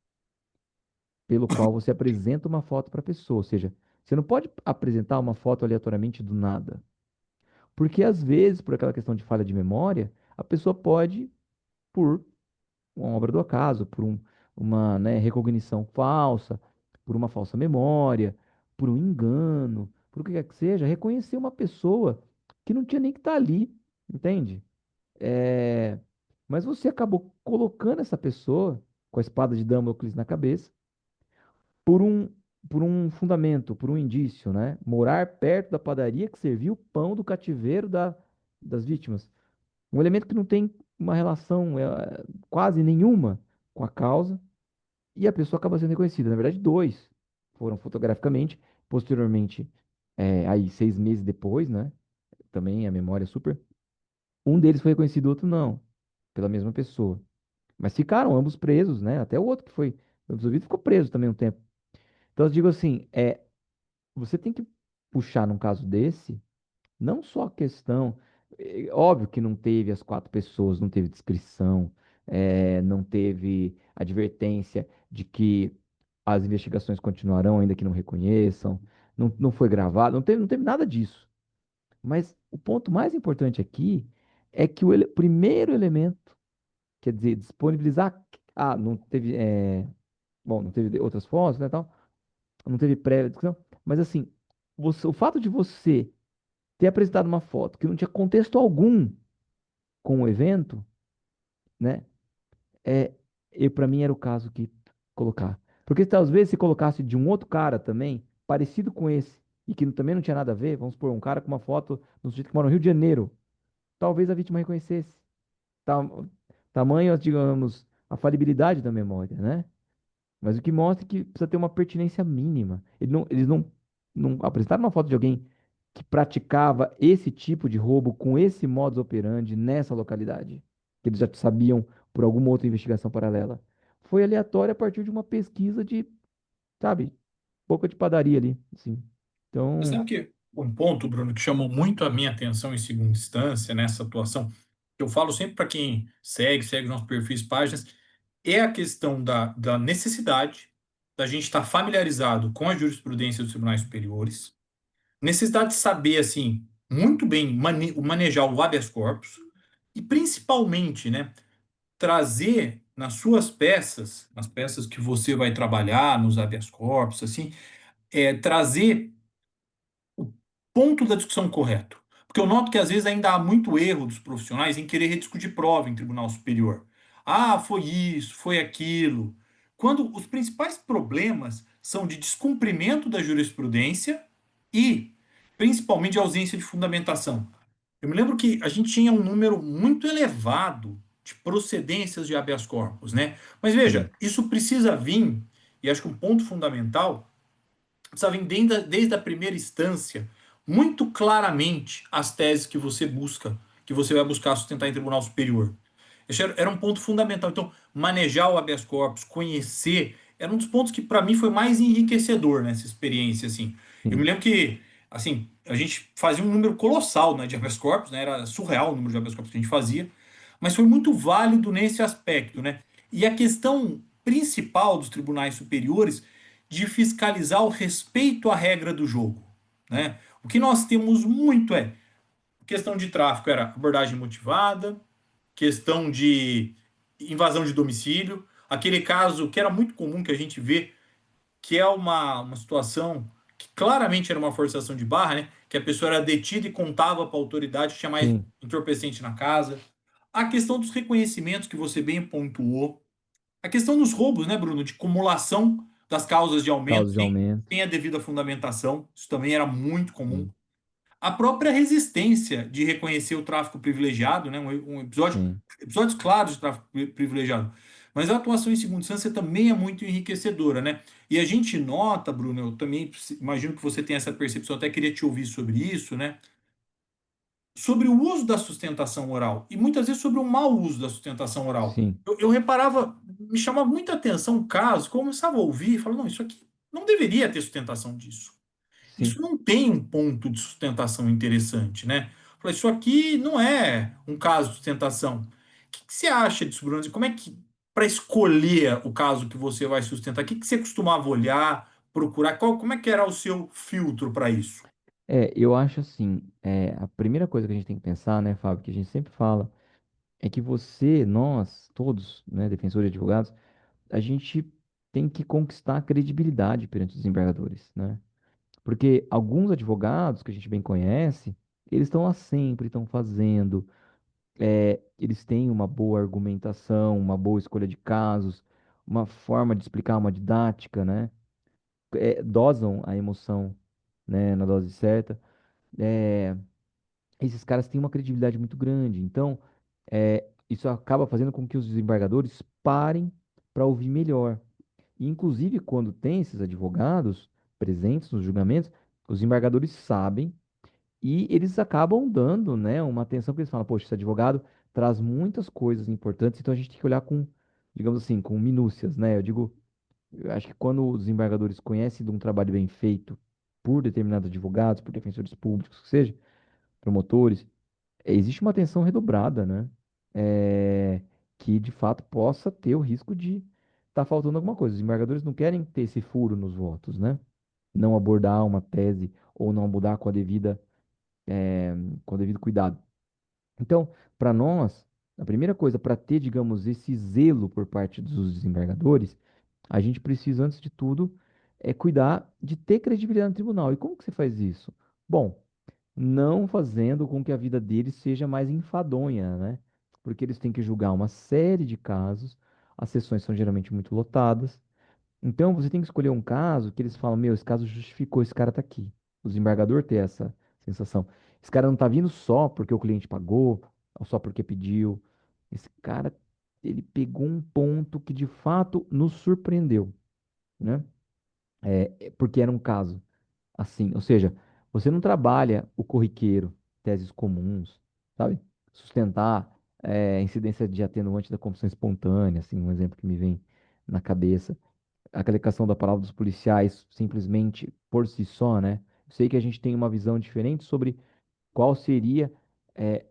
pelo qual você apresenta uma foto para a pessoa, ou seja, você não pode apresentar uma foto aleatoriamente do nada. Porque às vezes, por aquela questão de falha de memória, a pessoa pode, por uma obra do acaso, uma, né, recognição falsa, por uma falsa memória, por um engano, por o que quer que seja, reconhecer uma pessoa que não tinha nem que estar ali, entende? É, mas você acabou colocando essa pessoa com a espada de Damocles na cabeça por um, por um fundamento, por um indício, né? Morar perto da padaria que serviu o pão do cativeiro das vítimas. Um elemento que não tem uma relação quase nenhuma com a causa, e a pessoa acaba sendo reconhecida. Na verdade, dois foram fotograficamente, posteriormente, aí 6 meses depois, né? Também a memória é super. Um deles foi reconhecido, o outro não, pela mesma pessoa. Mas ficaram ambos presos, né? Até o outro que foi absolvido ficou preso também um tempo. Então, eu digo assim, você tem que puxar num caso desse. Não só a questão, óbvio que não teve as quatro pessoas, não teve descrição, não teve advertência de que as investigações continuarão ainda que não reconheçam, não foi gravado, não teve nada disso. Mas o ponto mais importante aqui é que o primeiro elemento, quer dizer, disponibilizar, não teve, bom, não teve outras fotos, né, tal, não teve prévia discussão, mas assim, o fato de você ter apresentado uma foto que não tinha contexto algum com o evento, né? É, para mim era o caso que colocar. Porque às vezes se colocasse de um outro cara também, parecido com esse, e que também não tinha nada a ver, vamos supor, um cara com uma foto no sujeito que mora no Rio de Janeiro, talvez a vítima reconhecesse. Tamanho, digamos, a falibilidade da memória, né? Mas o que mostra é que precisa ter uma pertinência mínima. Eles não apresentaram uma foto de alguém que praticava esse tipo de roubo com esse modus operandi nessa localidade, que eles já sabiam por alguma outra investigação paralela. foi aleatória a partir de uma pesquisa de, sabe, boca de padaria ali, assim. Você Então, sabe que um ponto, Bruno, que chamou muito a minha atenção em segunda instância nessa atuação, que eu falo sempre para quem segue nossos perfis, páginas, é a questão da necessidade da gente estar familiarizado com a jurisprudência dos tribunais superiores, necessidade de saber, assim, muito bem manejar o habeas corpus e, principalmente, né, trazer nas suas peças, nas peças que você vai trabalhar, nos habeas corpus, assim, trazer o ponto da discussão correto. Porque eu noto que às vezes ainda há muito erro dos profissionais em querer rediscutir prova em tribunal superior. Ah, foi isso, foi aquilo. Quando os principais problemas são de descumprimento da jurisprudência e principalmente de ausência de fundamentação. Eu me lembro que a gente tinha um número muito elevado de procedências de habeas corpus, né? Mas veja, sim, isso precisa vir, e acho que um ponto fundamental sabem desde a primeira instância muito claramente as teses que você busca, que você vai buscar sustentar em tribunal superior. Esse era um ponto fundamental. Então, manejar o habeas corpus, conhecer, era um dos pontos que para mim foi mais enriquecedor nessa experiência, assim. Eu me sim, lembro que, assim, a gente fazia um número colossal, né, de habeas corpus, né, era surreal o número de habeas corpus que a gente fazia, mas foi muito válido nesse aspecto, né? E a questão principal dos tribunais superiores de fiscalizar o respeito à regra do jogo, né? O que nós temos muito é questão de tráfico era abordagem motivada, questão de invasão de domicílio, aquele caso que era muito comum que a gente vê, que é uma situação que claramente era uma forçação de barra, né? Que a pessoa era detida e contava para a autoridade que tinha mais sim. entorpecente na casa. A questão dos reconhecimentos que você bem pontuou. A questão dos roubos, né, Bruno? De cumulação das causas de aumento Causa de aumento, sem a devida fundamentação. Isso também era muito comum. sim, A própria resistência de reconhecer o tráfico privilegiado, né? sim, Episódios claros de tráfico privilegiado. Mas a atuação em segunda instância também é muito enriquecedora, né? E a gente nota, Bruno, eu também imagino que você tenha essa percepção, até queria te ouvir sobre isso, né? Sobre o uso da sustentação oral e muitas vezes sobre o mau uso da sustentação oral. sim, Eu reparava, me chamava muita atenção o caso, que eu começava a ouvir e falava, não, isso aqui não deveria ter sustentação disso. sim. Isso não tem um ponto de sustentação interessante, né? Eu falei, isso aqui não é um caso de sustentação. O que você acha disso, Bruno? Como é que, para escolher o caso que você vai sustentar, o que você costumava olhar, procurar? Como é que era o seu filtro para isso? Eu acho assim, a primeira coisa que a gente tem que pensar, né, Fábio, que a gente sempre fala, é que você, nós, todos, né, defensores e advogados, a gente tem que conquistar a credibilidade perante os desembargadores, né? Porque alguns advogados que a gente bem conhece, eles estão lá sempre, estão fazendo, eles têm uma boa argumentação, uma boa escolha de casos, uma forma de explicar, uma didática, né? Dosam a emoção, né, na dose certa. É, esses caras têm uma credibilidade muito grande. Então, isso acaba fazendo com que os desembargadores parem para ouvir melhor. E, inclusive, quando tem esses advogados presentes nos julgamentos, os embargadores sabem e eles acabam dando, né, uma atenção, porque eles falam, poxa, esse advogado traz muitas coisas importantes, então a gente tem que olhar com, digamos assim, com minúcias, né? Eu digo, eu acho que quando os embargadores conhecem de um trabalho bem feito por determinados advogados, por defensores públicos, que seja, promotores, existe uma atenção redobrada, né? É, que de fato possa ter o risco de estar faltando alguma coisa. Os embargadores não querem ter esse furo nos votos, né? Não abordar uma tese ou não abordar com o devido cuidado. Então, para nós, a primeira coisa, para ter, digamos, esse zelo por parte dos desembargadores, a gente precisa, antes de tudo, cuidar de ter credibilidade no tribunal. E como que você faz isso? Bom, não fazendo com que a vida deles seja mais enfadonha, né? Porque eles têm que julgar uma série de casos, as sessões são geralmente muito lotadas. Então você tem que escolher um caso que eles falam, meu, esse caso justificou, esse cara tá aqui. O desembargador ter essa sensação. Esse cara não tá vindo só porque o cliente pagou, ou só porque pediu. Esse cara, ele pegou um ponto que de fato nos surpreendeu, né? Porque era um caso assim, ou seja, você não trabalha o corriqueiro, teses comuns, sabe? Sustentar incidência de atenuante da combustão espontânea, assim, um exemplo que me vem na cabeça. Aquela questão da palavra dos policiais simplesmente por si só, né? Eu sei que a gente tem uma visão diferente sobre qual seria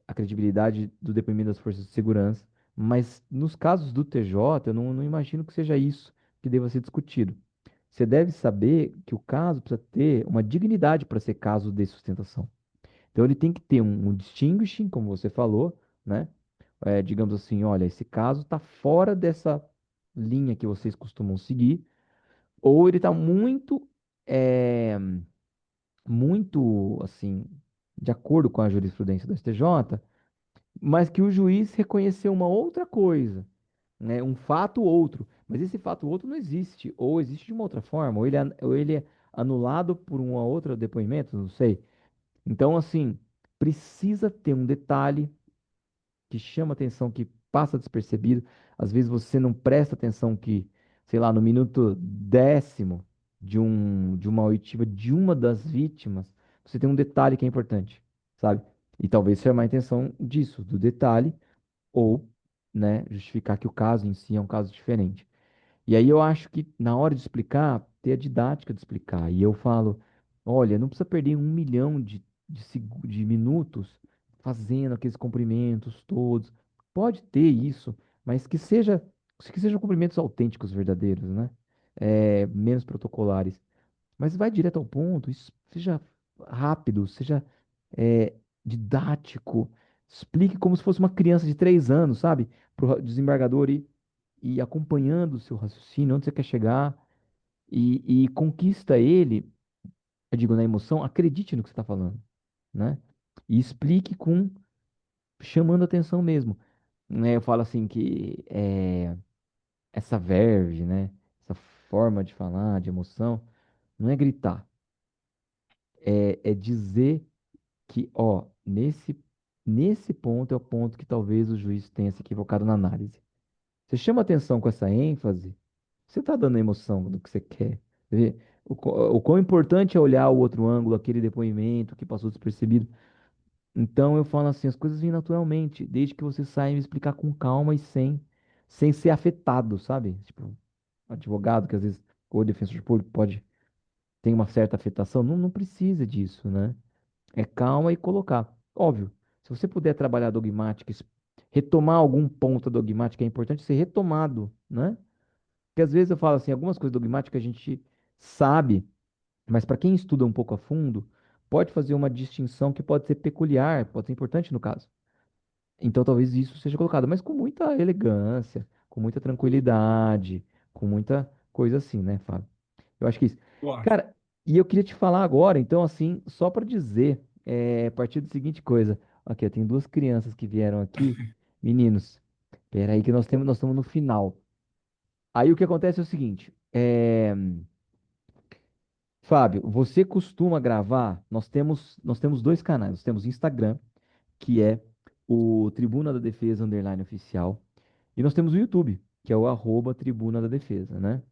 a credibilidade do depoimento das forças de segurança, mas nos casos do TJ, eu não imagino que seja isso que deva ser discutido. Você deve saber que o caso precisa ter uma dignidade para ser caso de sustentação. Então ele tem que ter um distinguishing, como você falou, né? Digamos assim, olha, esse caso está fora dessa linha que vocês costumam seguir, ou ele está é, muito, assim, de acordo com a jurisprudência do STJ, mas que o juiz reconheceu uma outra coisa, né? Um fato outro. Mas esse fato outro não existe, ou existe de uma outra forma, ou ele é anulado por um outro depoimento, não sei. Então, assim, precisa ter um detalhe que chama atenção, que passa despercebido. Às vezes você não presta atenção que, sei lá, no minuto 10º de uma oitiva de uma das vítimas, você tem um detalhe que é importante, sabe? E talvez chamar a atenção disso, do detalhe, ou, né, justificar que o caso em si é um caso diferente. E aí eu acho que na hora de explicar, ter a didática de explicar. E eu falo, olha, não precisa perder 1 milhão de minutos fazendo aqueles cumprimentos todos. Pode ter isso, mas que sejam cumprimentos autênticos, verdadeiros, né? Menos protocolares. Mas vai direto ao ponto, seja rápido, seja é, didático. Explique como se fosse uma criança de 3 anos, sabe? Para o desembargador e acompanhando o seu raciocínio, onde você quer chegar, e conquista ele, eu digo na emoção, acredite no que você está falando, né? E explique chamando atenção mesmo. Né? Eu falo assim que essa verve, né? Essa forma de falar, de emoção, não é gritar, é dizer que, ó, nesse ponto é o ponto que talvez o juiz tenha se equivocado na análise. Você chama atenção com essa ênfase, você está dando a emoção do que você quer. Vê? O quão importante é olhar o outro ângulo, aquele depoimento que passou despercebido. Então eu falo assim, as coisas vêm naturalmente, desde que você saiba explicar com calma e sem ser afetado, sabe? Tipo, advogado que às vezes, ou defensor público pode ter uma certa afetação, não precisa disso, né? É calma e colocar. Óbvio, se você puder trabalhar dogmática, retomar algum ponto dogmático é importante ser retomado, né? Porque às vezes eu falo assim, algumas coisas dogmáticas a gente sabe, mas para quem estuda um pouco a fundo, pode fazer uma distinção que pode ser peculiar, pode ser importante no caso. Então talvez isso seja colocado, mas com muita elegância, com muita tranquilidade, com muita coisa assim, né, Fábio? Eu acho que isso. Eu acho. Cara, e eu queria te falar agora, então, assim, só para dizer, a partir da seguinte coisa. Aqui, ó, tem duas crianças que vieram aqui. Meninos, pera aí que nós estamos no final. Aí o que acontece é o seguinte, Fábio, você costuma gravar? Nós temos dois canais. Nós temos Instagram, que é o Tribuna da Defesa underline oficial, e nós temos o YouTube, que é o @Tribuna da Defesa, né?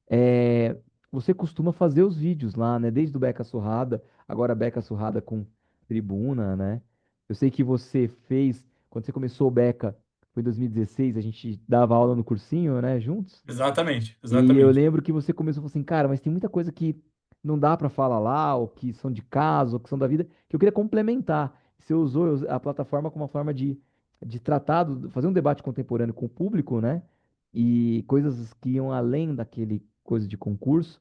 É, você costuma fazer os vídeos lá, né? Desde o Beca Surrada, agora Beca Surrada com Tribuna, né? Eu sei que você fez, quando você começou o Beca, foi em 2016, a gente dava aula no cursinho, né? Juntos. Exatamente, E eu exatamente. lembro que você começou a falar assim, cara, mas tem muita coisa que não dá pra falar lá, ou que são de caso, ou que são da vida, que eu queria complementar. Você usou a plataforma como uma forma de tratar, fazer um debate contemporâneo com o público, né? E coisas que iam além daquele coisa de concurso,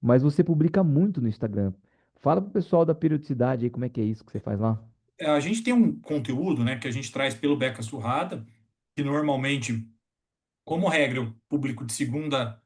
mas você publica muito no Instagram. Fala pro pessoal da periodicidade aí, como é que é isso que você faz lá? A gente tem um conteúdo, né, que a gente traz pelo Beca Surrada, que normalmente, como regra, eu publico de segunda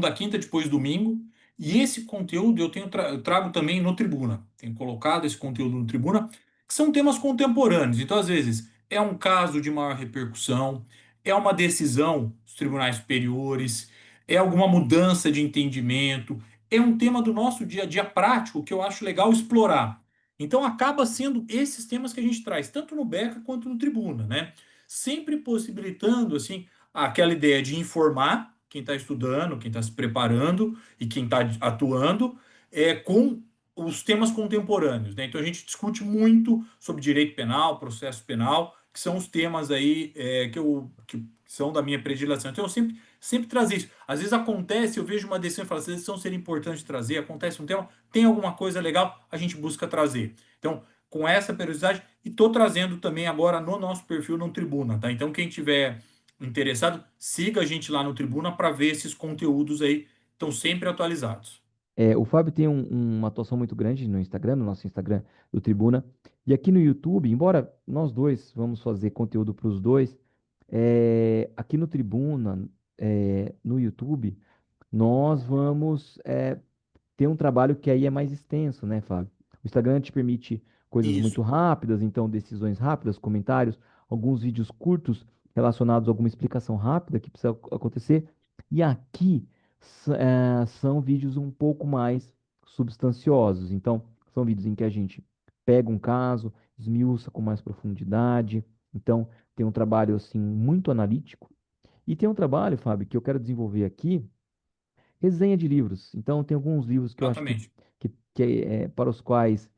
a quinta, depois domingo. E esse conteúdo eu trago também no Tribuna. Tenho colocado esse conteúdo no Tribuna, que são temas contemporâneos. Então, às vezes, é um caso de maior repercussão, é uma decisão dos tribunais superiores, é alguma mudança de entendimento, é um tema do nosso dia a dia prático que eu acho legal explorar. Então, acaba sendo esses temas que a gente traz, tanto no Beca quanto no Tribuna, né? Sempre possibilitando, assim, aquela ideia de informar quem está estudando, quem está se preparando e quem está atuando com os temas contemporâneos, né? Então a gente discute muito sobre direito penal, processo penal, que são os temas aí que são da minha predileção. Então eu sempre sempre trazer isso. Às vezes acontece, eu vejo uma decisão e falo, essa decisão seria importante trazer, acontece um tema, tem alguma coisa legal, a gente busca trazer. Então, com essa periodicidade, e estou trazendo também agora no nosso perfil no Tribuna, tá? Então, quem tiver interessado, siga a gente lá no Tribuna para ver esses conteúdos aí, estão sempre atualizados. O Fábio tem uma atuação muito grande no Instagram, no nosso Instagram do Tribuna. E aqui no YouTube, embora nós dois vamos fazer conteúdo para os dois, aqui no Tribuna, no YouTube, nós vamos ter um trabalho que aí é mais extenso, né, Fábio? O Instagram te permite coisas muito Isso, rápidas, então decisões rápidas, comentários, alguns vídeos curtos relacionados a alguma explicação rápida que precisa acontecer. E aqui são vídeos um pouco mais substanciosos. Então, são vídeos em que a gente pega um caso, esmiuça com mais profundidade. Então, tem um trabalho assim muito analítico. E tem um trabalho, Fábio, que eu quero desenvolver aqui resenha de livros. Então, tem alguns livros que eu acho exatamente. para os quais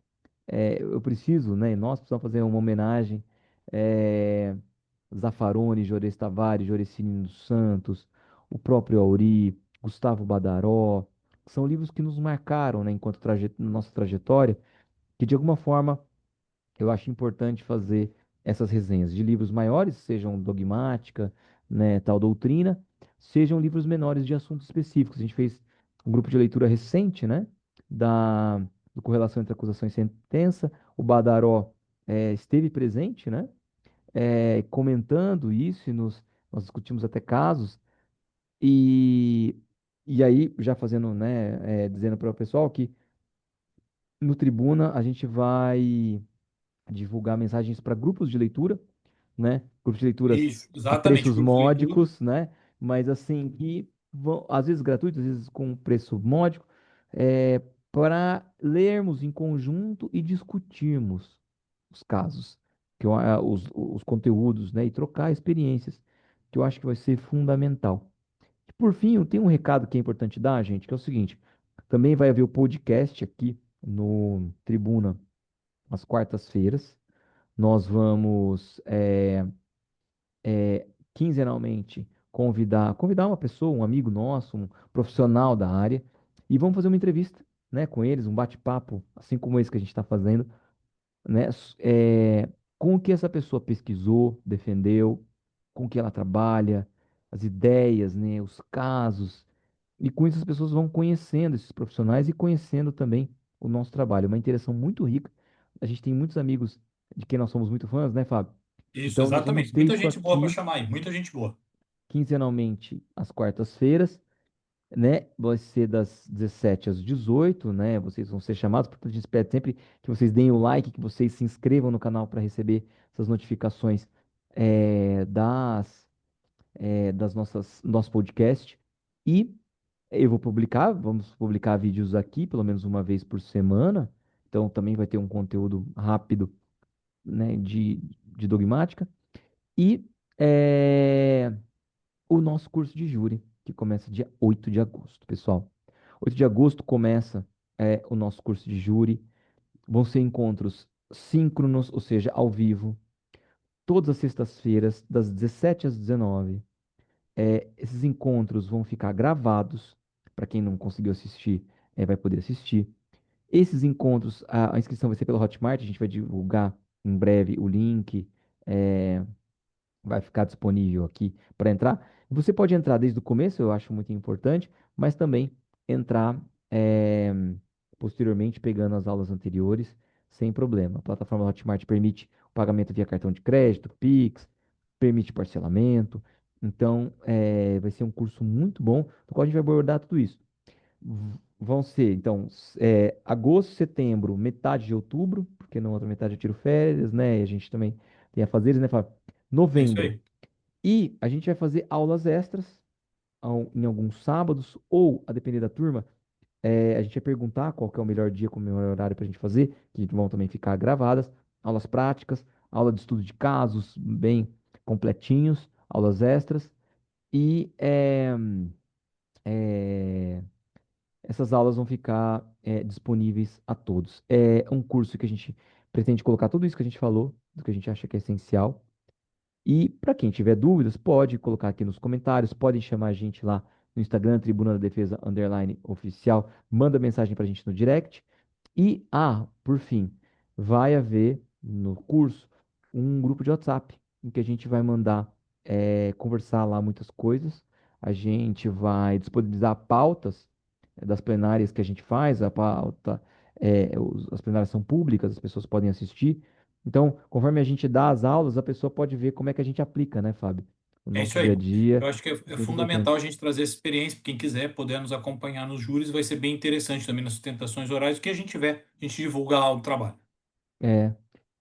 eu preciso, né? Nós precisamos fazer uma homenagem. É, Zaffaroni, Juarez Tavares, Jorecine dos Santos, o próprio Auri, Gustavo Badaró, são livros que nos marcaram, né, enquanto nossa trajetória, que de alguma forma eu acho importante fazer essas resenhas de livros maiores, sejam dogmática, né, tal doutrina, sejam livros menores de assuntos específicos. A gente fez um grupo de leitura recente, né, da do Correlação entre Acusação e Sentença. O Badaró esteve presente, né, comentando isso nós discutimos até casos e e aí já fazendo, né, dizendo para o pessoal que no Tribuna a gente vai divulgar mensagens para grupos de leitura, né? Grupos de leituras Isso, a exatamente. preços Grupo de leitura. módicos, né? Mas assim, que vão, às vezes gratuitos, às vezes com preço módico, para lermos em conjunto e discutirmos os casos, os conteúdos, né? E trocar experiências, que eu acho que vai ser fundamental. E por fim, eu tenho um recado que é importante dar, gente, que é o seguinte: também vai haver o podcast aqui no Tribuna às quartas-feiras. Nós vamos quinzenalmente convidar uma pessoa, um amigo nosso, um profissional da área, e vamos fazer uma entrevista, né, com eles, um bate-papo, assim como esse que a gente está fazendo, né, com o que essa pessoa pesquisou, defendeu, com o que ela trabalha, as ideias, né, os casos, e com isso as pessoas vão conhecendo esses profissionais e conhecendo também o nosso trabalho. É uma interação muito rica. A gente tem muitos amigos de quem nós somos muito fãs, né, Fábio? Isso, Então nós vamos exatamente. ter Muita isso gente boa para aqui chamar aí, muita gente boa. quinzenalmente às quartas-feiras, né? Vai ser das 17 às 18, né? Vocês vão ser chamados, portanto, a gente pede sempre que vocês deem o like, que vocês se inscrevam no canal para receber essas notificações das nosso podcast. E vamos publicar vídeos aqui, pelo menos uma vez por semana. Então também vai ter um conteúdo rápido, né, de dogmática. E é, o nosso curso de júri, que começa dia 8 de agosto, pessoal. 8 de agosto começa o nosso curso de júri. Vão ser encontros síncronos, ou seja, ao vivo, todas as sextas-feiras, das 17 às 19. Esses encontros vão ficar gravados, para quem não conseguiu assistir, vai poder assistir. Esses encontros, a inscrição vai ser pela Hotmart, a gente vai divulgar em breve o link. é, Vai ficar disponível aqui para entrar. Você pode entrar desde o começo, eu acho muito importante, mas também entrar posteriormente pegando as aulas anteriores sem problema. A plataforma Hotmart permite o pagamento via cartão de crédito, Pix, permite parcelamento. Então, vai ser um curso muito bom, no qual a gente vai abordar tudo isso. Vão ser, então, agosto, setembro, metade de outubro, porque na outra metade eu tiro férias, né? E a gente também tem a fazer, né, Fábio? É isso Novembro. aí. E a gente vai fazer aulas extras em alguns sábados, ou, a depender da turma, a gente vai perguntar qual que é o melhor dia, qual é o melhor horário para a gente fazer, que vão também ficar gravadas. Aulas práticas, aula de estudo de casos, bem completinhos, aulas extras. E é, essas aulas vão ficar disponíveis a todos. É um curso que a gente pretende colocar tudo isso que a gente falou, do que a gente acha que é essencial. E para quem tiver dúvidas, pode colocar aqui nos comentários, podem chamar a gente lá no Instagram, Tribuna da Defesa underline oficial, manda mensagem para a gente no direct. E, por fim, vai haver no curso um grupo de WhatsApp em que a gente vai mandar conversar lá muitas coisas. A gente vai disponibilizar pautas das plenárias que a gente faz, a pauta, as plenárias são públicas, as pessoas podem assistir. Então, conforme a gente dá as aulas, a pessoa pode ver como é que a gente aplica, né, Fábio? No É isso nosso dia a aí. dia. Eu acho que é Isso é muito fundamental a importante. gente trazer essa experiência, para quem quiser poder nos acompanhar nos júris, vai ser bem interessante também nas sustentações orais, o que a gente tiver, a gente divulga lá o trabalho. É.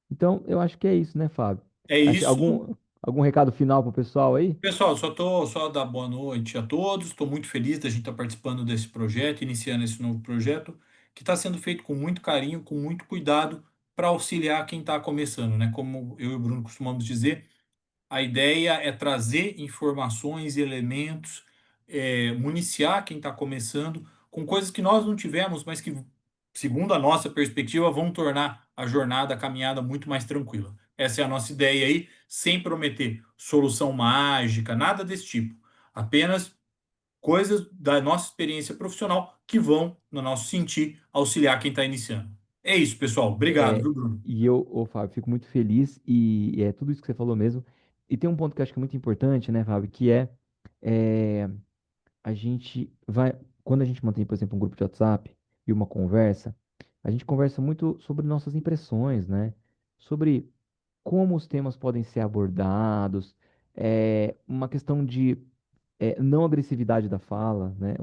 Então, eu acho que é isso, né, Fábio? É Acho, isso. algum recado final para o pessoal aí? Pessoal, só dar boa noite a todos. Estou muito feliz da gente estar participando desse projeto, iniciando esse novo projeto, que está sendo feito com muito carinho, com muito cuidado, para auxiliar quem está começando, né? Como eu e o Bruno costumamos dizer, a ideia é trazer informações e elementos, municiar quem está começando com coisas que nós não tivemos, mas que, segundo a nossa perspectiva, vão tornar a jornada, a caminhada muito mais tranquila. Essa é a nossa ideia aí, sem prometer solução mágica, nada desse tipo. Apenas coisas da nossa experiência profissional que vão, no nosso sentir, auxiliar quem está iniciando. É isso, pessoal. Obrigado, É, viu, Bruno? e eu, Fábio, fico muito feliz e é tudo isso que você falou mesmo. E tem um ponto que eu acho que é muito importante, né, Fábio, que é a gente vai, quando a gente mantém, por exemplo, um grupo de WhatsApp e uma conversa, a gente conversa muito sobre nossas impressões, né? Sobre como os temas podem ser abordados, uma questão de não agressividade da fala, né?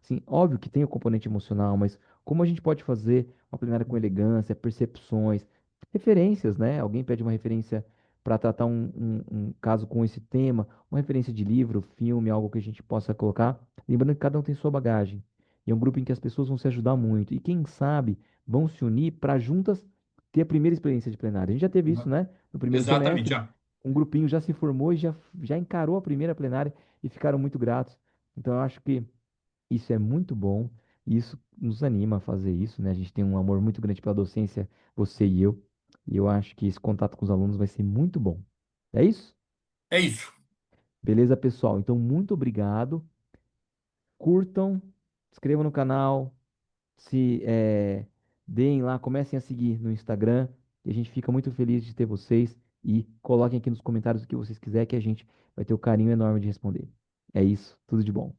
Assim, óbvio que tem o componente emocional, mas como a gente pode fazer uma plenária com elegância, percepções, referências, né? Alguém pede uma referência para tratar um caso com esse tema, uma referência de livro, filme, algo que a gente possa colocar. Lembrando que cada um tem sua bagagem. E é um grupo em que as pessoas vão se ajudar muito. E quem sabe vão se unir para juntas ter a primeira experiência de plenária. A gente já teve isso, né? No primeiro Exatamente. semestre, um grupinho já se formou e já encarou a primeira plenária e ficaram muito gratos. Então, eu acho que isso é muito bom e isso nos anima a fazer isso, né? A gente tem um amor muito grande pela docência, você e eu acho que esse contato com os alunos vai ser muito bom. É isso? É isso. Beleza, pessoal? Então, muito obrigado. Curtam, inscrevam no canal, se deem lá, comecem a seguir no Instagram, e a gente fica muito feliz de ter vocês e coloquem aqui nos comentários o que vocês quiserem que a gente vai ter o carinho enorme de responder. É isso, tudo de bom.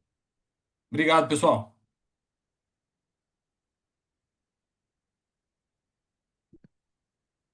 Obrigado, pessoal.